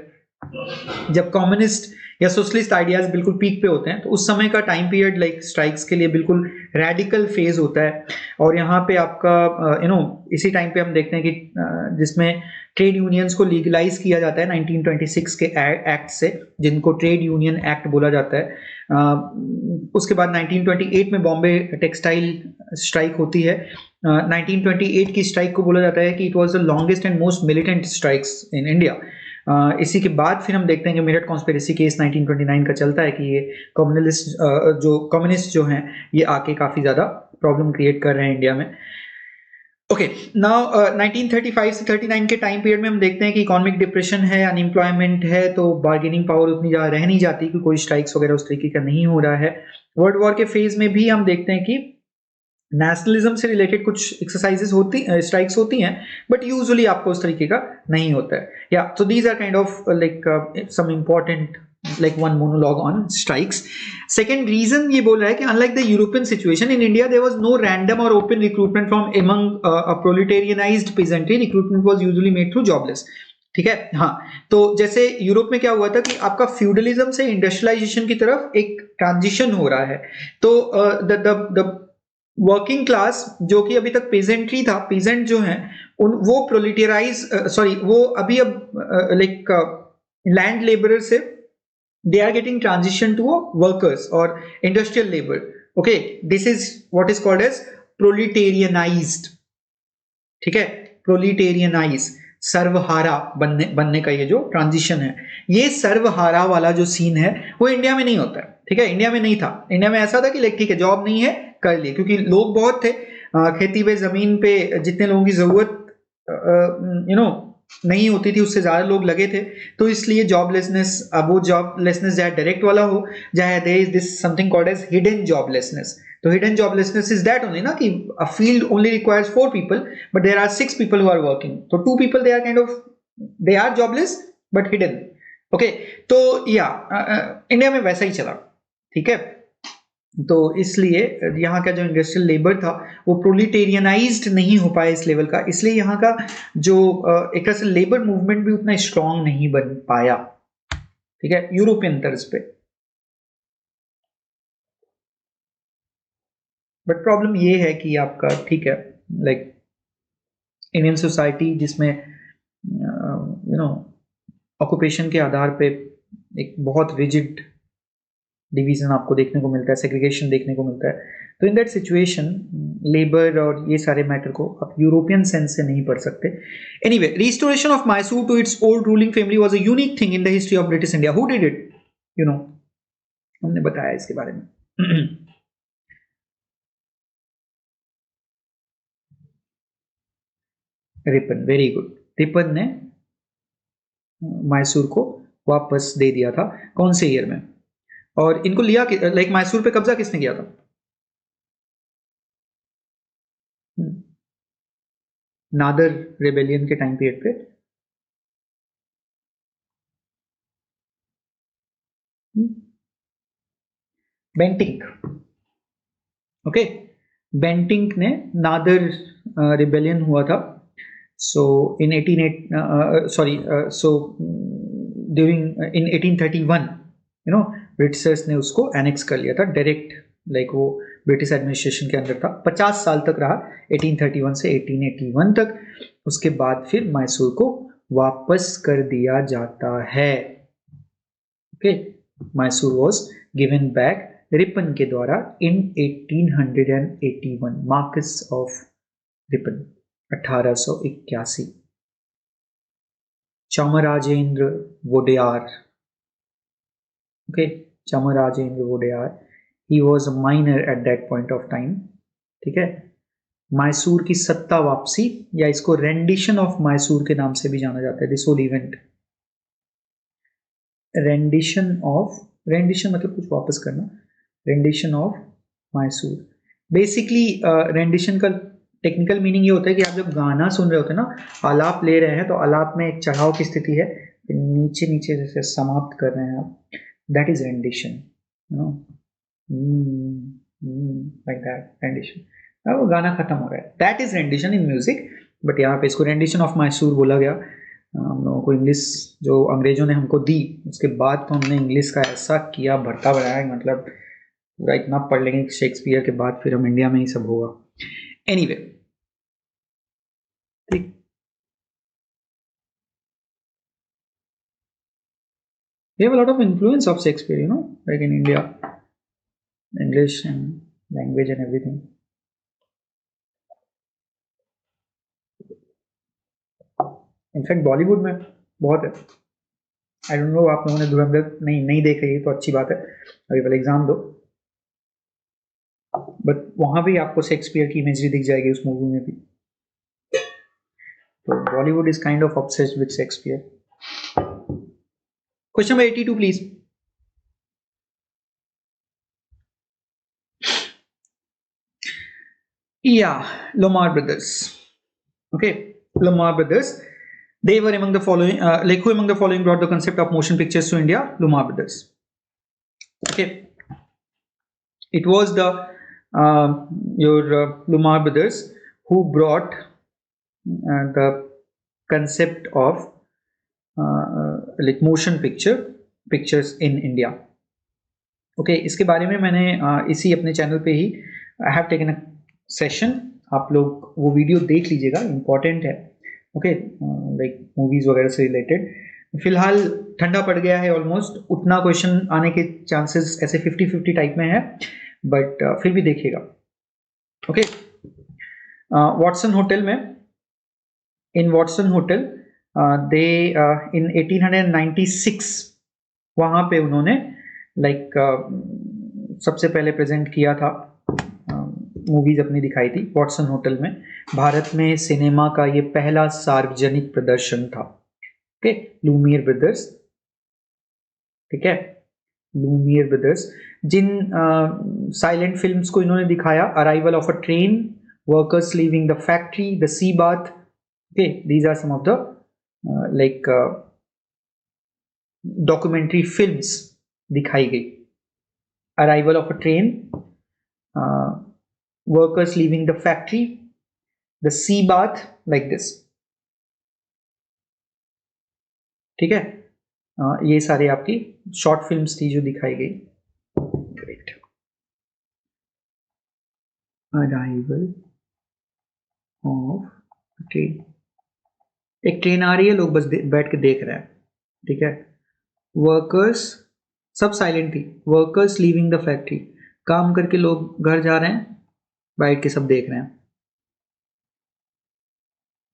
जब कम्युनिस्ट या सोशलिस्ट आइडियाज बिल्कुल पीक पे होते हैं, तो उस समय का टाइम पीरियड लाइक स्ट्राइक्स के लिए बिल्कुल रेडिकल फेज होता है। और यहाँ पे आपका इसी टाइम पे हम देखते हैं कि जिसमें ट्रेड यूनियंस को लीगलाइज किया जाता है 1926 के एक्ट से, जिनको ट्रेड यूनियन एक्ट बोला जाता है। उसके बाद 1928 में बॉम्बे टेक्सटाइल स्ट्राइक होती है। 1928 की स्ट्राइक को बोला जाता है कि it was the longest and most militant strikes in India. इसी के बाद फिर हम देखते हैं कि मेरठ कॉन्स्पिरेसी केस 1929 का चलता है कि ये कम्युनिस्ट जो हैं ये आके काफ़ी ज़्यादा प्रॉब्लम क्रिएट कर रहे हैं इंडिया में। ओके, नाउ 1935 से 39 के टाइम पीरियड में हम देखते हैं कि इकोनॉमिक डिप्रेशन है, अनएम्प्लॉयमेंट है, तो बार्गेनिंग पावर उतनी ज़्यादा रह नहीं जाती कि कोई स्ट्राइक्स वगैरह उस तरीके का नहीं हो रहा है। वर्ल्ड वॉर के फेज में भी हम देखते हैं कि नेशनलिज्म से रिलेटेड कुछ एक्सरसाइजेस स्ट्राइक्स होती हैं, बट यूजुअली आपको उस तरीके का नहीं होता है। या so these are kind of like some important like one monologue on strikes. Second reason ये बोल रहा है कि unlike the European situation in India there was no random or open recruitment from among a proletarianized peasantry. Recruitment was usually made through jobless. ठीक है, हाँ, तो जैसे यूरोप में क्या हुआ था कि आपका फ्यूडलिज्म से इंडस्ट्रियलाइजेशन की तरफ एक ट्रांजिशन हो रहा है। तो द वर्किंग क्लास जो कि अभी तक पेजेंट्री था, पेजेंट जो है वो प्रोलिटेराइज वो अभी अब लाइक लैंड लेबरर से they are getting transition to workers or industrial labor. Okay, this is what is called as proletarianized. ठीक है, proletarianize, सर्वहारा बनने का ये जो ट्रांजिशन है, ये सर्वहारा वाला जो सीन है वो इंडिया में नहीं होता है। ठीक है, इंडिया में नहीं था। इंडिया में ऐसा था कि ठीक है जॉब नहीं है कर लिए, क्योंकि लोग बहुत थे, खेती पे जमीन पे जितने लोगों की जरूरत नहीं होती थी उससे ज्यादा लोग लगे थे, तो इसलिए जॉबलेसनेस, अब वो जॉबलेसनेस चाहे डायरेक्ट वाला हो, चाहे there is this something called as hidden joblessness. तो hidden joblessness is that only ना कि a field only requires 4 people but there are 6 people who are working, तो 2 people they are kind of they are jobless but hidden. Okay, तो या India में वैसा ही चला। ठीक है, तो इसलिए यहाँ का जो इंडस्ट्रियल लेबर था वो प्रोलिटेरियनाइज्ड नहीं हो पाया इस लेवल का, इसलिए यहाँ का जो एक तरह से लेबर मूवमेंट भी उतना स्ट्रांग नहीं बन पाया। ठीक है, यूरोपियन तर्ज पे। बट प्रॉब्लम ये है कि आपका ठीक है लाइक इंडियन सोसाइटी जिसमें ऑक्यूपेशन के आधार पे एक बहुत रिजिड डिवीजन आपको देखने को मिलता है, सेग्रीगेशन देखने को मिलता है। तो इन दैट सिचुएशन लेबर और ये सारे मैटर को आप यूरोपियन सेंस से नहीं पढ़ सकते। Anyway, restoration of Mysore to its old ruling family was a unique thing in the history of British India. Who did it? You know, हमने बताया इसके बारे में। Ripon, very good. रिपन ने मैसूर को वापस दे दिया था। कौन से ईयर में? और इनको लिया, लाइक मैसूर पे कब्जा किसने किया था? नादर रेबेलियन के टाइम पीरियड पे। बेंटिंक, ओके, बेंटिंक ने, नादर रिबेलियन हुआ था। सो इन 18 sorry so during in 1831 you know Britishers ने उसको एनेक्स कर लिया था डायरेक्ट, लाइक वो ब्रिटिश एडमिनिस्ट्रेशन के अंदर था। 50 साल तक रहा, 1831 से 1881 तक। उसके बाद फिर मैसूर को वापस कर दिया जाता है। Okay, Mysore was given back Ripon के द्वारा in 1881, Marquess of Ripon 1881। Chamarajendra Wodeyar, okay, Chamarajendra Wodeyar, he was a minor at that point of time. ठीक है, मैसूर की सत्ता वापसी, या इसको रेंडिशन ऑफ मैसूर के नाम से भी जाना जाता है, दिस होल इवेंट। रेंडिशन मतलब कुछ वापस करना, rendition of Mysore. Basically rendition का टेक्निकल मीनिंग ये होता है कि आप जब गाना सुन रहे होते हैं ना, आलाप ले रहे हैं, तो आलाप में एक चढ़ाव की स्थिति है, नीचे नीचे जैसे समाप्त कर रहे हैं आप, that is rendition, you know, like that rendition. वो गाना खत्म हो रहा है, that is rendition in music. But यहाँ पे इसको रेंडिशन ऑफ मैसूर बोला गया। हम लोगों को इंग्लिश जो अंग्रेजों ने हमको दी, उसके बाद तो हमने इंग्लिश का ऐसा किया भरता बढ़ाया, मतलब पूरा इतना पढ़ लेंगे शेक्सपियर के बाद फिर हम इंडिया में ही सब होगा। एनीवे, ठीक, we have a lot of influence of Shakespeare, you know, like in India, English and language and everything. In fact Bollywood में बहुत है। आई डोंट नो, आप लोगों ने धुरंधर नहीं देख रही है तो अच्छी बात है, अभी पहले एग्जाम दो, बट वहां भी आपको शेक्सपियर की इमेजरी दिख जाएगी उस मूवी में भी। तो Bollywood is kind of obsessed with Shakespeare. Question number 82 please. Yeah, Lomar brothers. Okay, Lomar brothers. They were among the following, like who among the following brought the concept of motion pictures to India? Lomar brothers. Okay, it was the Lomar brothers who brought the concept of like motion pictures in India. Okay, इसके बारे में मैंने इसी अपने channel पे ही I have taken a session, आप लोग वो वीडियो देख लीजिएगा, इंपॉर्टेंट है। ओके, लाइक मूवीज वगैरह से रिलेटेड। फिलहाल ठंडा पड़ गया है ऑलमोस्ट, उतना क्वेश्चन आने के चांसेस ऐसे 50-50 टाइप में है, बट फिर भी देखिएगा। ओके, वॉटसन होटल में, इन वॉटसन होटल दे इन 1896 वहाँ पे उन्होंने लाइक सबसे पहले प्रेजेंट किया था, मूवीज अपनी दिखाई थी वॉटसन होटल में। भारत में सिनेमा का ये पहला सार्वजनिक प्रदर्शन था। ओके, लूमियर ब्रदर्स, ठीक है, लूमियर ब्रदर्स, जिन साइलेंट फिल्म्स को इन्होंने दिखाया, arrival of a train, workers leaving the factory, the sea bath. Okay, these are some of the like documentary films दिखाई गई। Arrival of a train, workers leaving the factory, the sea bath, like this. ठीक है, ये सारे आपकी short films थी जो दिखाई गई। ग्रेट, अराइवल ऑफ ट्रेन, एक ट्रेन आ रही है, लोग बस बैठ के देख रहे हैं, ठीक है। वर्कर्स सब साइलेंट थी। वर्कर्स लीविंग द फैक्ट्री, काम करके लोग घर जा रहे हैं, बैठ के सब देख रहे हैं।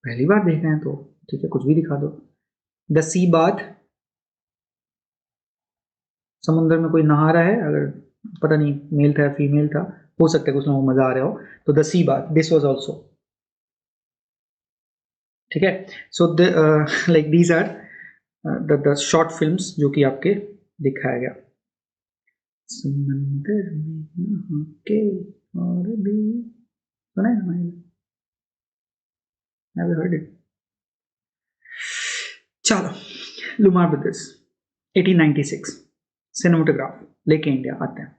पहली बार देख रहे हैं तो ठीक है, कुछ भी दिखा दो। द सी बाथ, समुद्र में कोई नहा रहा है, अगर पता नहीं मेल था या फीमेल था, हो सकता है कुछ लोगों को मजा आ रहा हो, तो the sea bath, this was also. ठीक है, so like these are the short films जो कि आपके दिखाया गया। समंदर में नहा के और भी सुना है ना, never heard it। चलो, लुमार ब्रदर्स 1896 सिनेमेटोग्राफ लेके इंडिया आते हैं।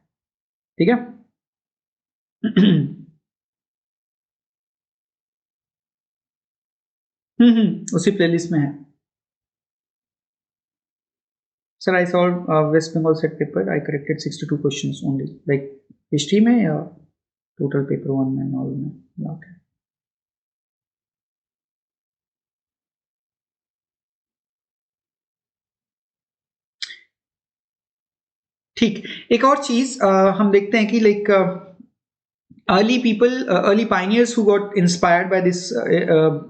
ठीक है उसी प्लेलिस्ट में है। Sir I solve west Bengal SET paper, I corrected 62 questions only, like history में या टोटल पेपर 1 में ऑल में मिला के? ठीक, एक और चीज हम देखते हैं कि like early people, early pioneers who got inspired by this,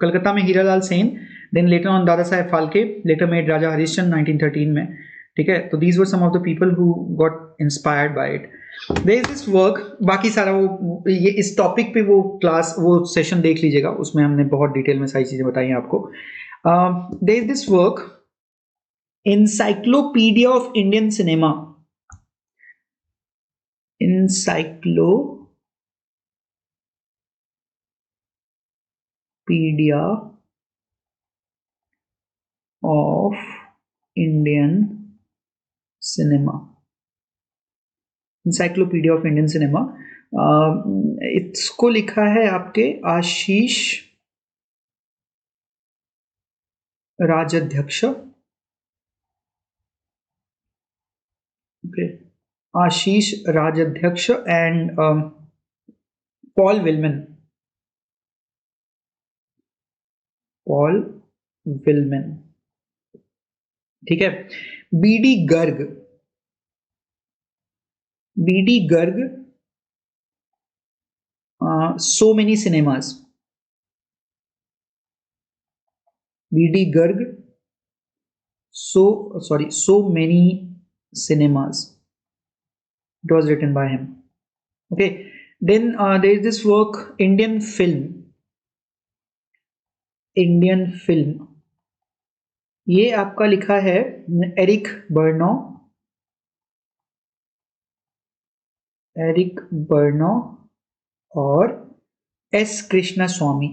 Calcutta में Hiralal Sen, then later on Dada Saheb Phalke, later made राजा हरिश्चंद्र 1913 में। ठीक है, तो these were some of the people who got inspired by it। there is this work, बाकी सारा वो ये इस टॉपिक पे वो क्लास वो सेशन देख लीजिएगा, उसमें हमने बहुत डिटेल में सारी चीजें बताई हैं आपको। there is this work, encyclopedia of Indian cinema, encyclopedia of Indian cinema, encyclopedia of Indian cinema, इसको लिखा है आपके Ashish Rajadhyaksha. Okay, Ashish Rajadhyaksha and Paul Willemen, ठीक है। BD Garg, so many cinemas, BD Garg, so many cinemas, it was written by him। okay, then there is this work, Indian film, ये आपका लिखा है एरिक बर्नो और एस कृष्णा स्वामी,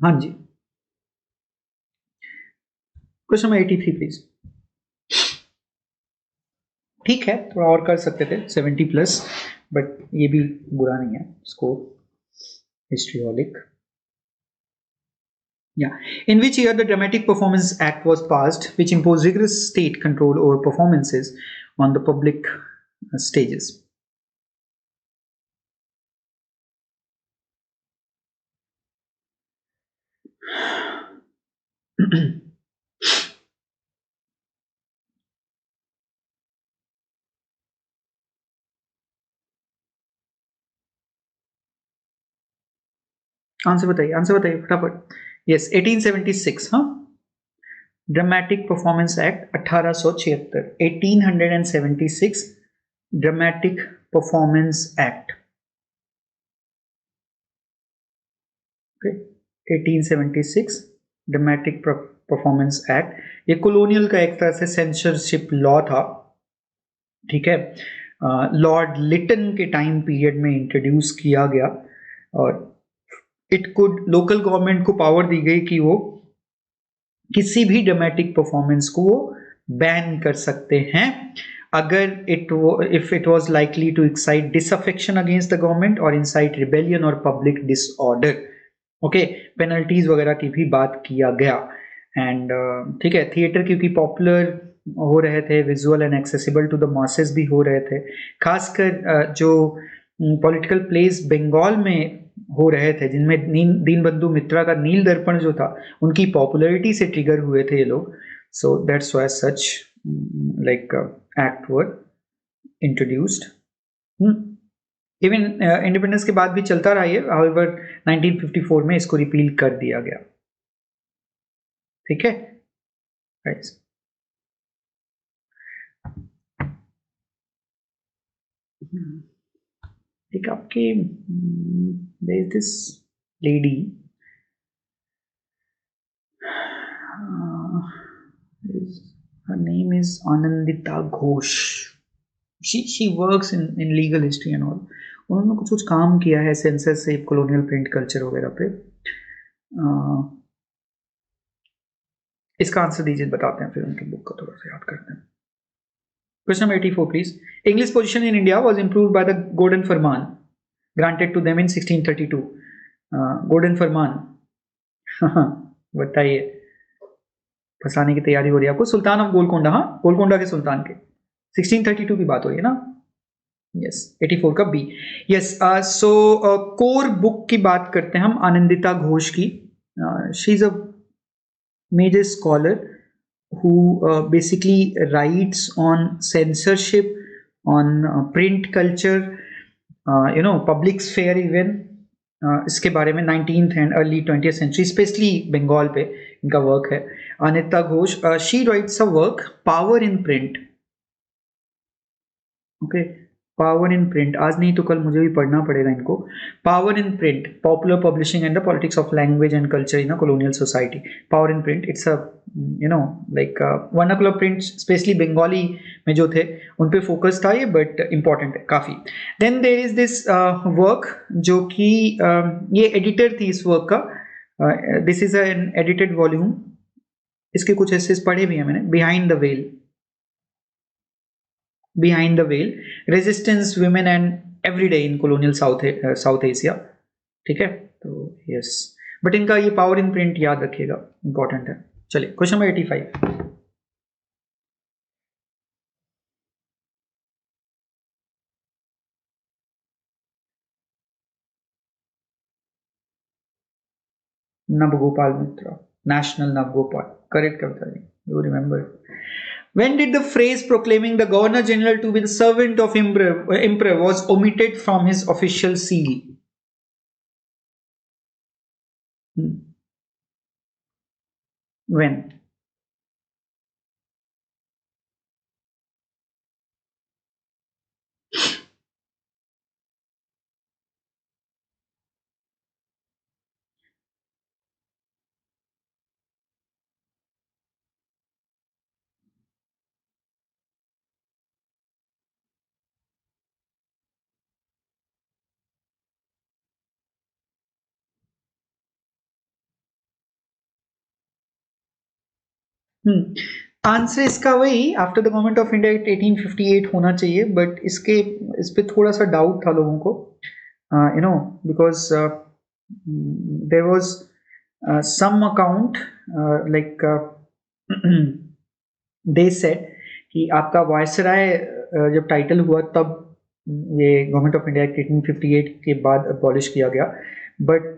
हाँ जी। Question number 83 please. ठीक है, थोड़ा और कर सकते थे 70+, बट ये भी बुरा नहीं है score. हिस्ट्रीहॉलिक, in which year the Dramatic Performance Act was passed, which imposed rigorous state control over performances on the public stages? Answer बताइए फटाफट। यस, 1876। हाँ, dramatic performance act 1876, 1876 dramatic performance act. 1876 dramatic performance act, ये colonial का एक तरह से censorship law था। ठीक है, लॉर्ड लिटन के टाइम पीरियड में इंट्रोड्यूस किया गया, और इट कुड, लोकल गवर्नमेंट को पावर दी गई कि वो किसी भी ड्रामेटिक परफॉर्मेंस को वो बैन कर सकते हैं। अगर if it was likely to excite disaffection against the government or incite rebellion or public disorder. Okay, penalties वगैरह की भी बात किया गया. एंड ठीक है, थिएटर क्योंकि पॉपुलर हो रहे थे, visual and accessible to the masses भी हो रहे थे, खासकर जो पॉलिटिकल प्लेस बंगाल में हो रहे थे जिनमें दीनबंधु मित्रा का नील दर्पण जो था, उनकी पॉपुलैरिटी से ट्रिगर हुए थे ये लोग. So that's why such like act were introduced. Even independence के बाद भी चलता रहा है, हाउएवर 1954 में इसको रिपील कर दिया गया. ठीक है गाइस. एक आपके there is this lady, her name is Anandita Ghosh. She works in legal history and all. उन्होंने कुछ काम किया है सेंसरशिप, कॉलोनियल प्रिंट कल्चर वगैरह पे. इसका आंसर दीजिए, बताते हैं, फिर उनकी बुक का थोड़ा सा याद करते हैं. Question number 84, please. English position in India was improved by the Golden Firman granted to them in 1632. Golden Firman, बताइए, फंसाने की तैयारी हो रही है आपको. सुल्तान ऑफ गोलकोंडा, हाँ, गोलकोंडा के सुल्तान के 1632 की बात हो रही है ना. यस, 84 का B. Yes. So core book की बात करते हैं हम आनंदिता घोष की. She is a major scholar who basically writes on censorship, on print culture, public sphere even. इसके बारे में 19th and early 20th century, specially Bengal पे इनका वर्क है. Anita Ghosh, she writes a work, Power in Print. Okay, power in print, आज नहीं तो कल मुझे भी पढ़ना पड़ेगा इनको. Power in print, popular publishing and the politics of language and culture in a colonial society. Power in print, it's a like vernacular print, specially Bengali में जो थे उन पे फोकस था ये, बट इंपॉर्टेंट है काफ़ी. Then there is this work जो कि ये एडिटर थी इस वर्क का. This is an edited volume. इसके कुछ एसेस पढ़े भी हैं मैंने. Behind the veil, Behind the Veil, Resistance, Women and Everyday in Colonial South Asia. ठीक है, तो यस, बट इनका ये पावर इन प्रिंट याद रखिएगा, इंपॉर्टेंट है. चलिए, question number 85. Nabagopal Mitra, national Nabagopal, correct Kavita ji, you remember. When did the phrase proclaiming the Governor General to be the servant of Emperor was omitted from his official seal? When? Answer इसका वही after the government of India 1858 होना चाहिए, but इस पे थोड़ा सा doubt था लोगों को, because there was some account like they said कि आपका वायसराय जब टाइटल हुआ तब ये गवर्नमेंट ऑफ इंडिया 1858 के बाद अबॉलिश किया गया, बट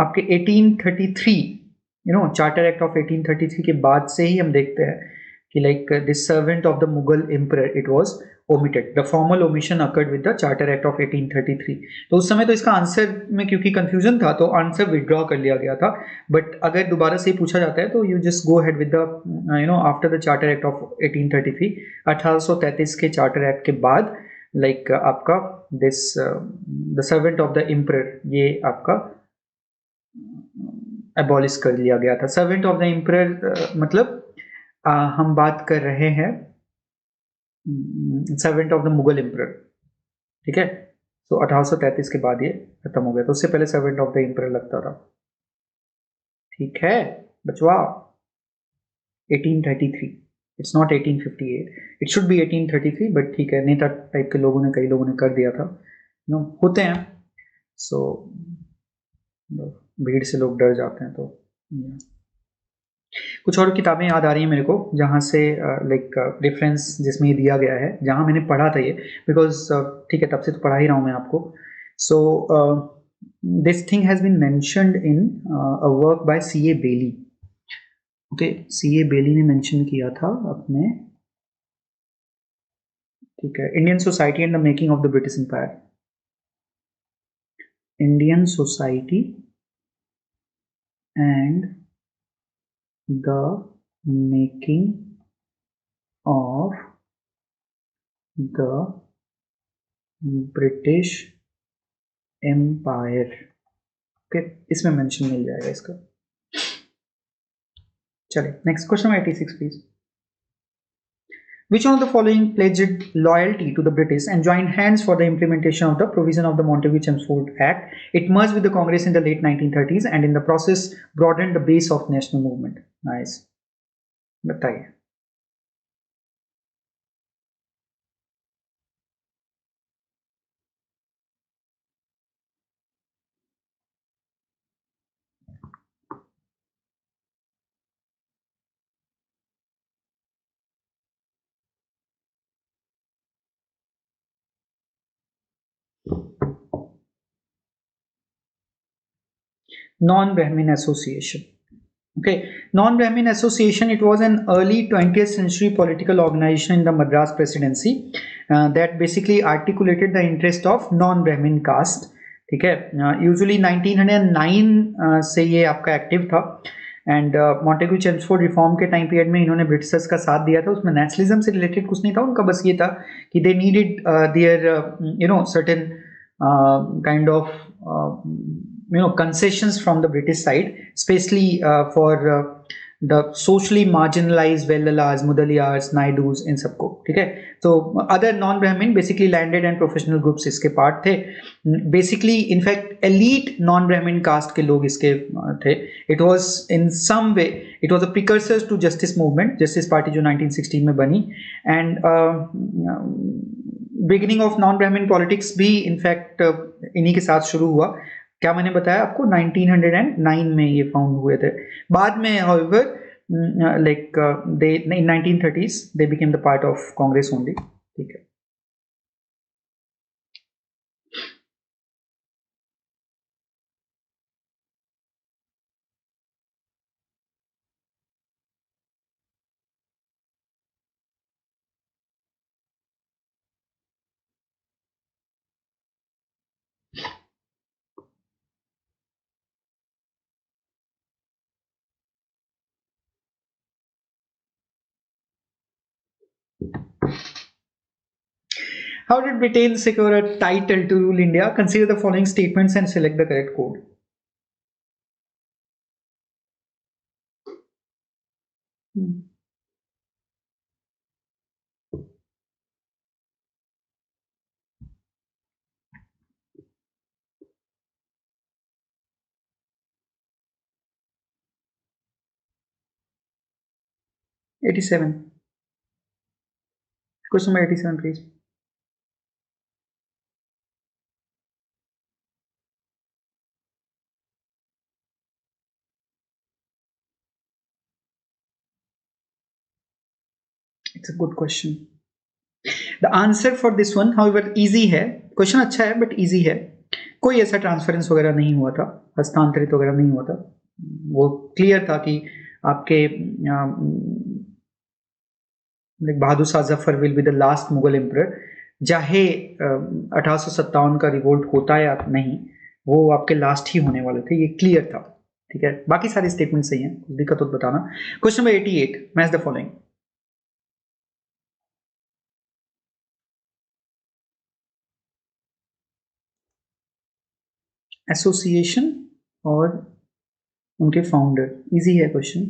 आपके 1833 चार्टर एक्ट ऑफ 1833 के बाद से ही हम देखते हैं कि like this servant of the Mughal emperor, it was omitted. The formal omission occurred with the charter act of 1833. तो उस समय तो इसका आंसर में क्योंकि कंफ्यूजन था तो आंसर विड्रॉ कर लिया गया था, बट अगर दोबारा से पूछा जाता है तो you just go head with the after the charter act of 1833. 1833 के चार्टर एक्ट के बाद लाइक आपका this the servant of the emperor, ये आपका एबॉलिश कर लिया गया था. सर्वेंट ऑफ द एम्परर मतलब हम बात कर रहे हैं servant of the Mughal emperor. ठीक है, तो 1833 के बाद ये खत्म हो गया, तो उससे पहले सर्वेंट ऑफ द एम्परर लगता था. ठीक है बचवा, 1833 it's not 1858, it should be 1833, but ठीक है, नेता टाइप के लोगों ने, कई लोगों ने कर दिया था, होते हैं, सो भीड़ से लोग डर जाते हैं। तो कुछ और किताबें याद आ रही हैं मेरे को जहाँ से लाइक रेफरेंस जिसमें ये दिया गया है, जहाँ मैंने पढ़ा था ये, बिकॉज ठीक है तब से तो पढ़ा ही रहा हूँ मैं आपको। So this thing has been mentioned in a work by C.A. Bayly. Okay, C.A. Bayly ने मेंशन किया था अपने, ठीक है, Indian society and the making of the British empire, Indian society and the making of the British empire. Okay, इसमें mention मिल जाएगा इसका। चलिए next question 86 please. Which one of the following pledged loyalty to the British and joined hands for the implementation of the provision of the Montagu-Chelmsford Act? It merged with the Congress in the late 1930s and in the process broadened the base of national movement. Nice. बताइए। Non-Brahmin Association. Okay, Non-Brahmin Association, it was an early 20th century political organization in the Madras Presidency that basically articulated the interest of non-Brahmin caste. ठीक है, usually 1909 से ये आपका active था, and Montagu Chelmsford reform के time period में इन्होंने Britishers का साथ दिया था। उसमें नेशनलिज्म से रिलेटेड कुछ नहीं था उनका, बस ये था कि they needed their certain kind of concessions from the British side, especially for the socially marginalized Vellalas, Mudaliyars, Naidus, इन सबको, ठीक है। तो other non-Brahmin basically landed and professional groups इसके पार्ट थे, basically in fact elite non-Brahmin caste के लोग इसके थे। It was in some way it was a precursor to justice movement, justice party जो 1916 में बनी, and beginning of non-Brahmin politics भी in fact इन्हीं के साथ शुरू हुआ। क्या मैंने बताया आपको, 1909 में ये फाउंड हुए थे। बाद में however like they in 1930s they became the part of Congress only, ठीक है। How did Britain secure a title to rule India? Consider the following statements and select the correct code. Hmm. 87. Question number 87, please. It's a good question. The answer for this one, however, easy है। Question अच्छा है but easy है। कोई ऐसा transference वगैरह नहीं हुआ था, हस्तांतरित वगैरह नहीं हुआ था। वो क्लियर था कि आपके Bahadur Shah Zafar will be the last Mughal emperor, चाहे 1857 का रिवोल्ट होता या नहीं, वो आपके लास्ट ही होने वाले थे, ये क्लियर था, ठीक है। बाकी सारे स्टेटमेंट सही हैं, कुछ दिक्कत हो तो बताना। Question number 88, match the following. Association और उनके फाउंडर, इजी है क्वेश्चन।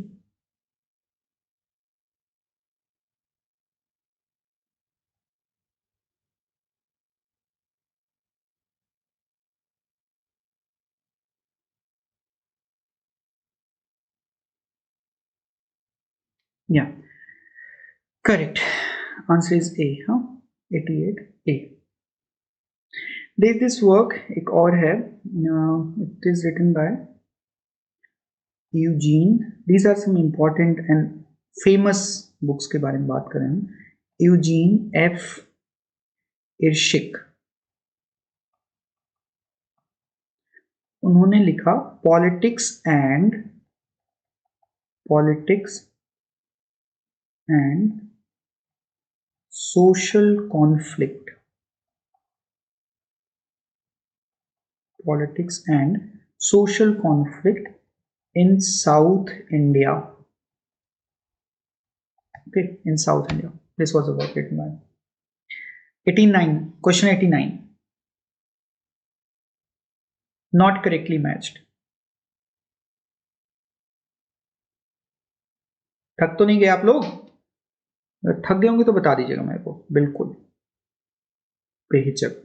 या करेक्ट, आंसर इज ए। हाँ, 88 ए। दिस वर्क एक और है, it is written by Eugene. These are some important and famous books के बारे में बात करें हम। यूजीन एफ इर्शिक, उन्होंने लिखा politics and social conflict, politics and social conflict in South India. Okay, in South India. This was a work written by 89. Question 89. Not correctly matched. थक तो नहीं गए आप लोग? अगर थक गए होंगे तो बता दीजिएगा मेरे को, बिल्कुल बेहिचक।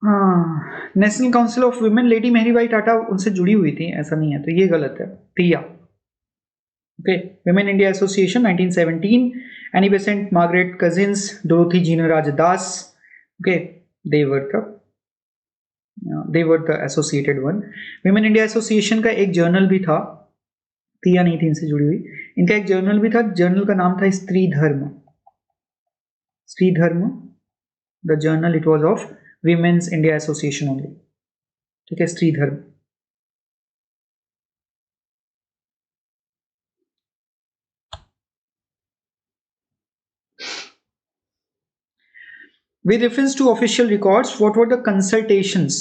हाँ, national council of women, lady Mehribai Tata उनसे जुड़ी हुई थी, ऐसा नहीं है, तो ये गलत है। तिया। Okay, women India association 1917, Annie Besant, Margaret Cousins, Dorothy Jinarajadasa. Okay, they were the associated one. Women India association का एक जर्नल भी था, तिया नहीं थी इनसे जुड़ी हुई, इनका एक जर्नल भी था, जर्नल का नाम था स्त्री धर्म। The journal it was of women's India association only. ठीक है, स्त्री धर्म। With reference to official records, what were the consultations?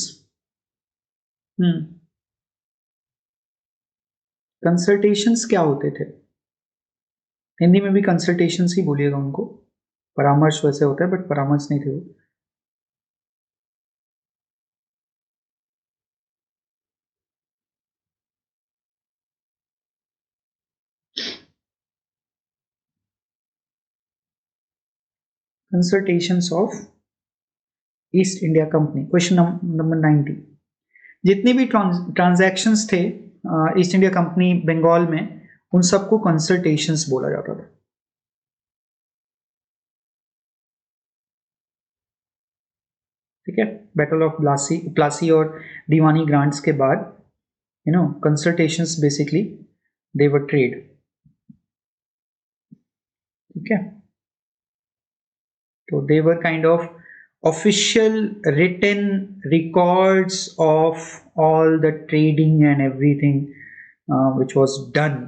Consultations क्या होते थे? हिंदी में भी कंसल्टेशंस ही बोलिएगा उनको, परामर्श वैसे होता है बट परामर्श नहीं थे वो। Consultations of east India company. Question number 90। जितने भी ट्रांजैक्शंस थे ईस्ट इंडिया कंपनी बंगाल में, उन सबको कंसल्टेशंस बोला जाता था। ठीक है, बैटल ऑफ प्लासी और दीवानी ग्रांट्स के बाद consultations basically they were trade. ठीक है, तो they were kind of official written records of all the trading and everything which was done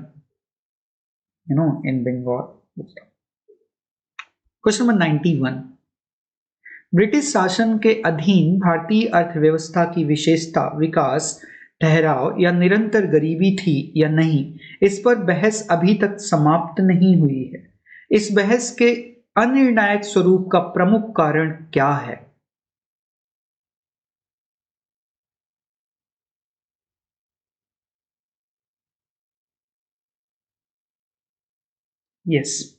in Bengal. Question number 91. British शासन के अधीन भारतीय अर्थव्यवस्था की विशेषता विकास, ठहराव या निरंतर गरीबी थी या नहीं, इस पर बहस अभी तक समाप्त नहीं हुई है। इस बहस के अनिर्णायक स्वरूप का प्रमुख कारण क्या है? यस,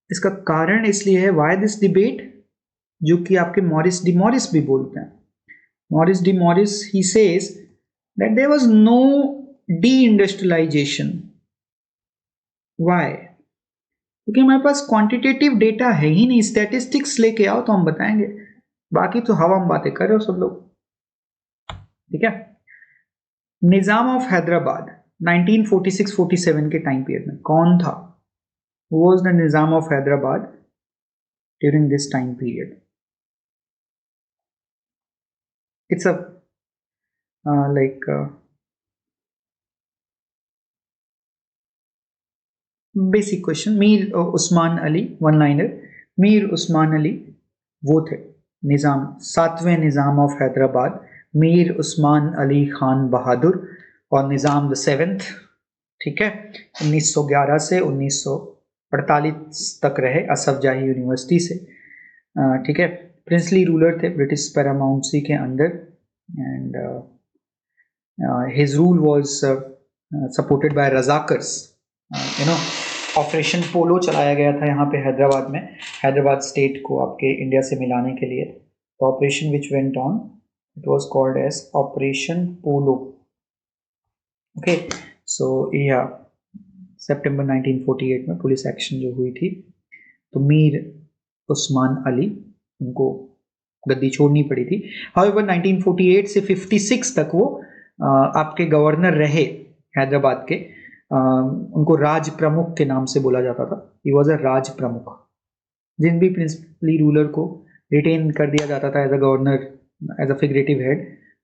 इसका कारण इसलिए है, वाई दिस डिबेट, जो कि आपके मॉरिस डी मॉरिस भी बोलते हैं। मॉरिस डी मॉरिस ही says that there was no deindustrialization. Why? क्योंकि हमारे पास क्वांटिटेटिव डेटा है ही नहीं, स्टैटिस्टिक्स लेके आओ तो हम बताएंगे, बाकी तो हवा में बातें कर रहे हो सब लोग। ठीक है, निजाम ऑफ हैदराबाद 1946-47 के टाइम पीरियड में कौन था? Who was the Nizam of Hyderabad during this time period? It's a basic question. Mir Usman Ali, one liner. Mir Usman Ali वो थे निज़ाम, 7वें निज़ाम ऑफ हैदराबाद, मीर उस्मान अली खान बहादुर, और निज़ाम द 7th। ठीक है, 1911 से 1948 तक रहे असफ जाही यूनिवर्सिटी से। ठीक है, प्रिंसली रूलर थे ब्रिटिश पैरामाउंसी के under, and His rule was supported by Razakars. Operation polo चलाया गया था यहाँ पे हैदराबाद में, हैदराबाद स्टेट को आपके इंडिया से मिलाने के लिए. तो operation which went on, it was called as operation polo. Okay, so या सितंबर 1948 में पुलिस एक्शन जो हुई थी, तो मीर उस्मान अली उनको गद्दी छोड़नी पड़ी थी. हाउएवर 1948 से 56 तक वो आपके गवर्नर रहे हैदराबाद के. उनको राज प्रमुख के नाम से बोला जाता था. ही वॉज अ राज प्रमुख. जिन भी प्रिंसिपली रूलर को रिटेन कर दिया जाता था as a governor, as a figurative head,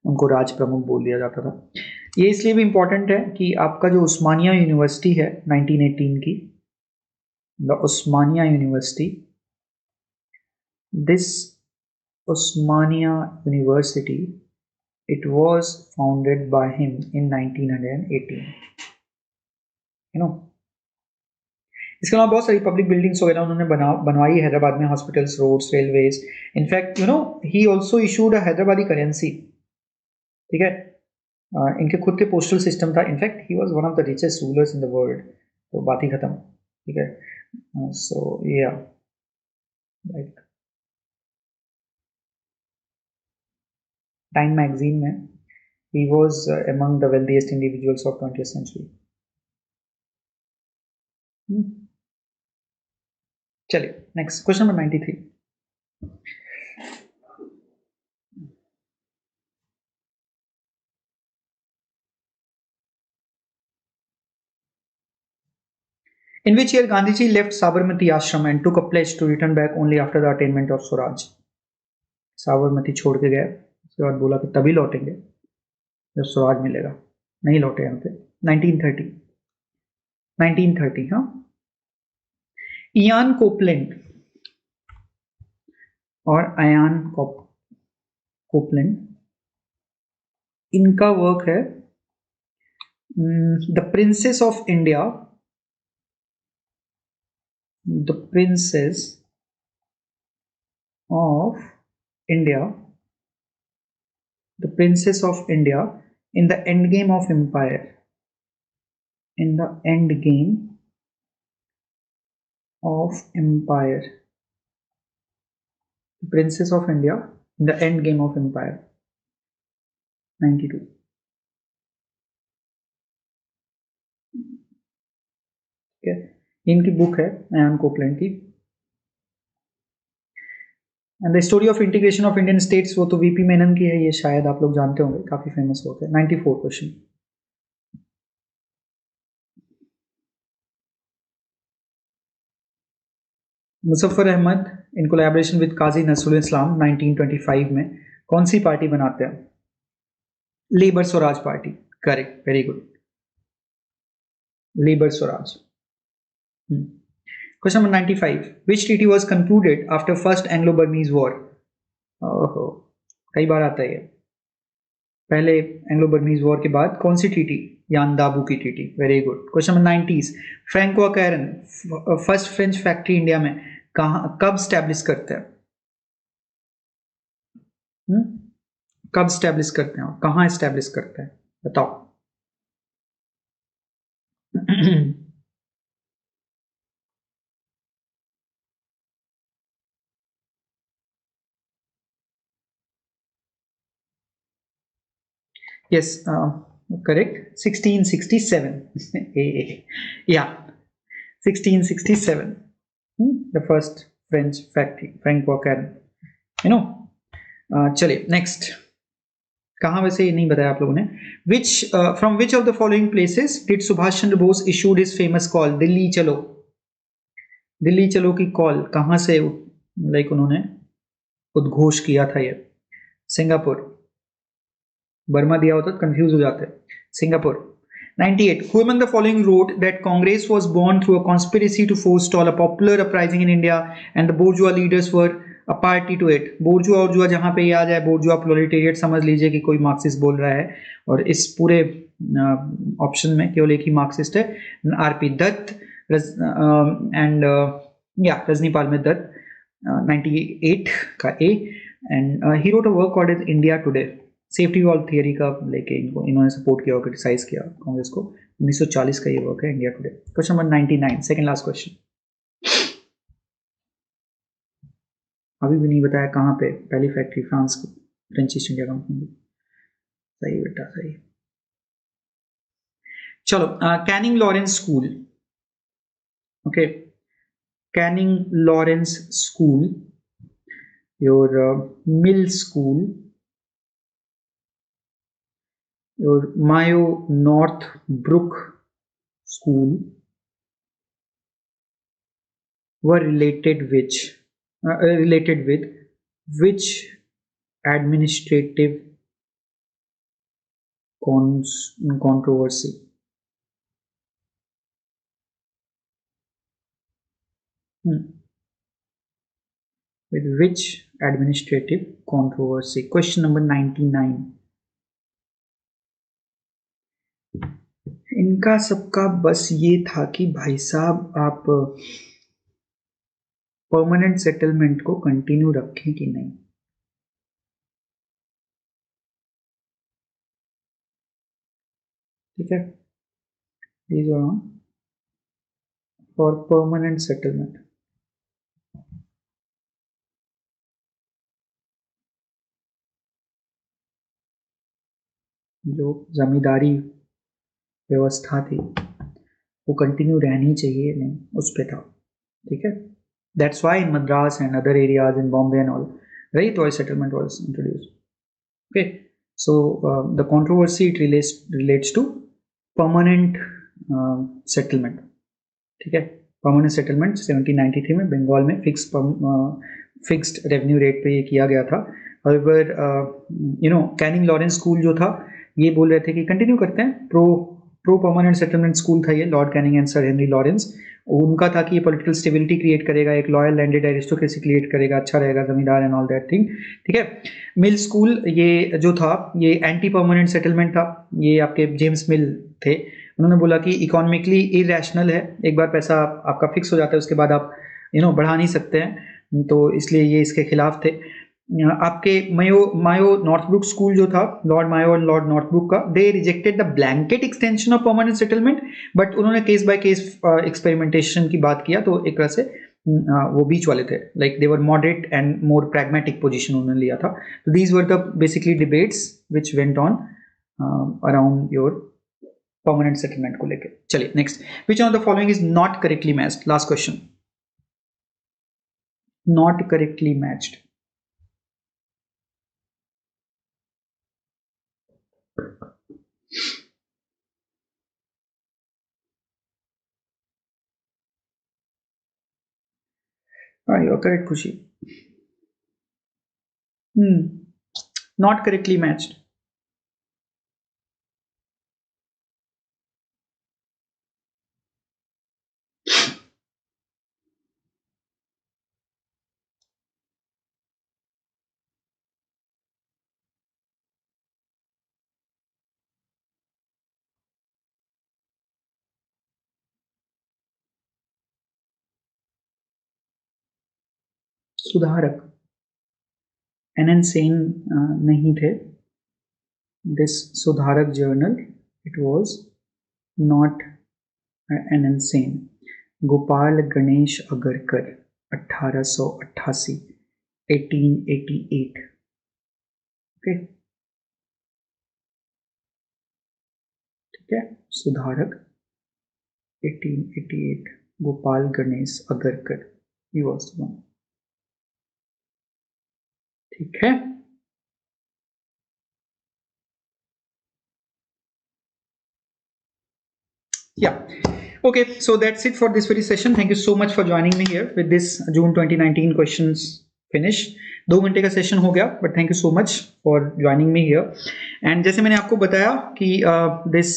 उनको राज प्रमुख बोल दिया जाता था. ये इसलिए भी इम्पोर्टेंट है कि आपका जो उस्मानिया यूनिवर्सिटी है 1918 की, the Osmania university, this Osmania university, it was founded by him in 1918. इसके अलावा बहुत सारी पब्लिक बिल्डिंग्स वगैरह उन्होंने बनवाई हैदराबाद में, hospitals, roads, railways. In fact he also issued a Hyderabadi currency. ठीक है, इनके खुद के पोस्टल सिस्टम था. In fact he was one of the richest rulers in the world. तो बात ही खत्म. ठीक है, सो या लाइक टाइम मैगजीन में he was among the wealthiest individuals of 20th century. चलिए next question number 93. In which year Gandhiji left Sabarmati ashram and took a pledge to return back only after the attainment of Swaraj? Sabarmati छोड़ के गए, उसके बाद बोला कि तभी लौटेंगे जब स्वराज मिलेगा. नहीं लौटे यहाँ पे. 1930. हाँ, इयान कोपलैंड और अयान कोपलैंड, इनका वर्क है the princess of India, the princess of India, the princess of India in the end game of empire, in the end game of empire, princess of India in the end game of empire. 92. okay, इनकी book है Ayan Copeland की. And the story of integration of Indian states, वो तो VP Menon की है, ये शायद आप लोग जानते होंगे, काफी फेमस वर्क है. 94 question. Muzaffar Ahmad in collaboration with Kazi Nazrul Islam 1925 में कौन सी पार्टी बनाते हैं? Labour Swaraj party. Correct, very good, labour Swaraj. Question number 95. Which treaty was concluded after first Anglo-Burmese war? कई बार आता है ये. पहले एंग्लो-बर्मीज वॉर के बाद कौन सी ट्रीटी? यान दाबू की treaty. Very good. Question number 90. Francois Caron first French factory India में कब स्टैब्लिश करते हैं? कब स्टैब्लिश करते हैं और कहाँ स्टैब्लिश करते हैं? बताओ. Yes, correct. 1667. Yeah, 1667. The first French factory, Franco Caron. चलिए नेक्स्ट. कहाँ वैसे ये नहीं बताया आप लोगों ने. From which of the following places did Subhash Chandra Bose issued his famous call? Delhi चलो. दिल्ली चलो की कॉल कहाँ से उन्होंने उद्घोष किया था? ये सिंगापुर. बर्मा दिया होता तो कंफ्यूज हो जाते. Singapore. 98. Who among the following wrote that Congress was born through a conspiracy to forestall a popular uprising in India and the bourgeois leaders were a party to it? Bourgeois और जहाँ पे आ जाए, bourgeois proletariat समझ लीजिए कि कोई Marxist बोल रहा है, और इस पूरे ऑप्शन में केवल एक ही मार्क्सिस्ट है, आरपी दत्त एंड रजनीपाल में दत्त. 98 का A. And he wrote a work called as India today. Safety valve theory का लेके इन्होंने सपोर्ट किया और क्रिटिसाइज किया कांग्रेस को। 1940 का ये वर्क है India today. Question number 99, second last question. अभी भी नहीं बताया कहाँ पे पहली फैक्ट्री, फ्रांस की, फ्रेंच ईस्ट इंडिया कंपनी की। सही बेटा सही। चलो, Canning Lawrence school, okay, Canning Lawrence school, your mill school, your Mayo Northbrook school were related with which administrative controversy? With which administrative controversy? Question number 99. इनका सबका बस ये था कि भाई साहब आप परमानेंट सेटलमेंट को कंटिन्यू रखें कि नहीं। ठीक है, these are on for permanent settlement। जो जमींदारी व्यवस्था थी वो कंटिन्यू रहनी चाहिए नहीं, उस पे था। ठीक है, that's why in Madras and other areas in Bombay and all, right, settlement was introduced। okay, so the controversy it relates to permanent settlement। ठीक है, परमानेंट सेटलमेंट 1793 में बंगाल में फिक्स्ड रेवेन्यू रेट पे ये किया गया था। However, कैनिंग लॉरेंस स्कूल जो था ये बोल रहे थे कि कंटिन्यू करते हैं, प्रो परमानेंट सेटलमेंट स्कूल था ये, Lord Canning and sir Henry Lawrence. उनका था कि ये पॉलिटिकल स्टेबिलिटी क्रिएट करेगा, एक लॉयल लैंडेड एरिस्टोक्रेसी क्रिएट करेगा, अच्छा रहेगा जमींदार एंड ऑल दैट थिंग। ठीक है, मिल स्कूल ये जो था ये एंटी परमानेंट सेटलमेंट था। ये आपके जेम्स मिल थे, उन्होंने बोला कि इकोनॉमिकली इरेशनल है, एक बार पैसा आपका फिक्स हो जाता है उसके बाद आप बढ़ा नहीं सकते हैं, तो इसलिए ये इसके खिलाफ थे। आपके मायो नॉर्थब्रुक स्कूल जो था, लॉर्ड मायो और लॉर्ड नॉर्थब्रुक का, they rejected the blanket extension of permanent settlement, but उन्होंने केस बाय केस एक्सपेरिमेंटेशन की बात किया, तो एक तरह से वो बीच वाले थे, like they were moderate and more pragmatic position उन्होंने लिया था। तो these were the basically debates which went on around your permanent settlement को लेके। चलिए next, which of the following is not correctly matched? Last question, not correctly matched. You are correct, Khushi. Not correctly matched. सुधारक N Sen नहीं थे। This सुधारक journal it was not an Sen. Gopal Ganesh Agarkar 1888 1888। Okay, ठीक है, सुधारक 1888, गोपाल गणेश अगरकर, ही वाज वन। ठीक है, yeah, okay, so that's it for this very session. Thank you so much for joining me here with this June 2019 questions finish। 2 घंटे का session हो गया, but thank you so much for joining me here. And जैसे मैंने आपको बताया कि this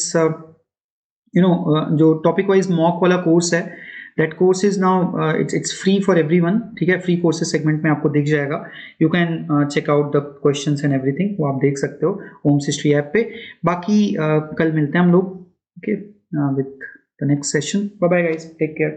जो टॉपिक वाइज मॉक वाला कोर्स है, that course is now it's free for everyone. ठीक है, फ्री कोर्सेज सेगमेंट में आपको दिख जाएगा, you can check out the questions and everything, वो आप देख सकते हो ओम्स हिस्ट्री ऐप पे। बाकी कल मिलते हैं हम लोग, okay, with the next session. Bye bye guys, take care.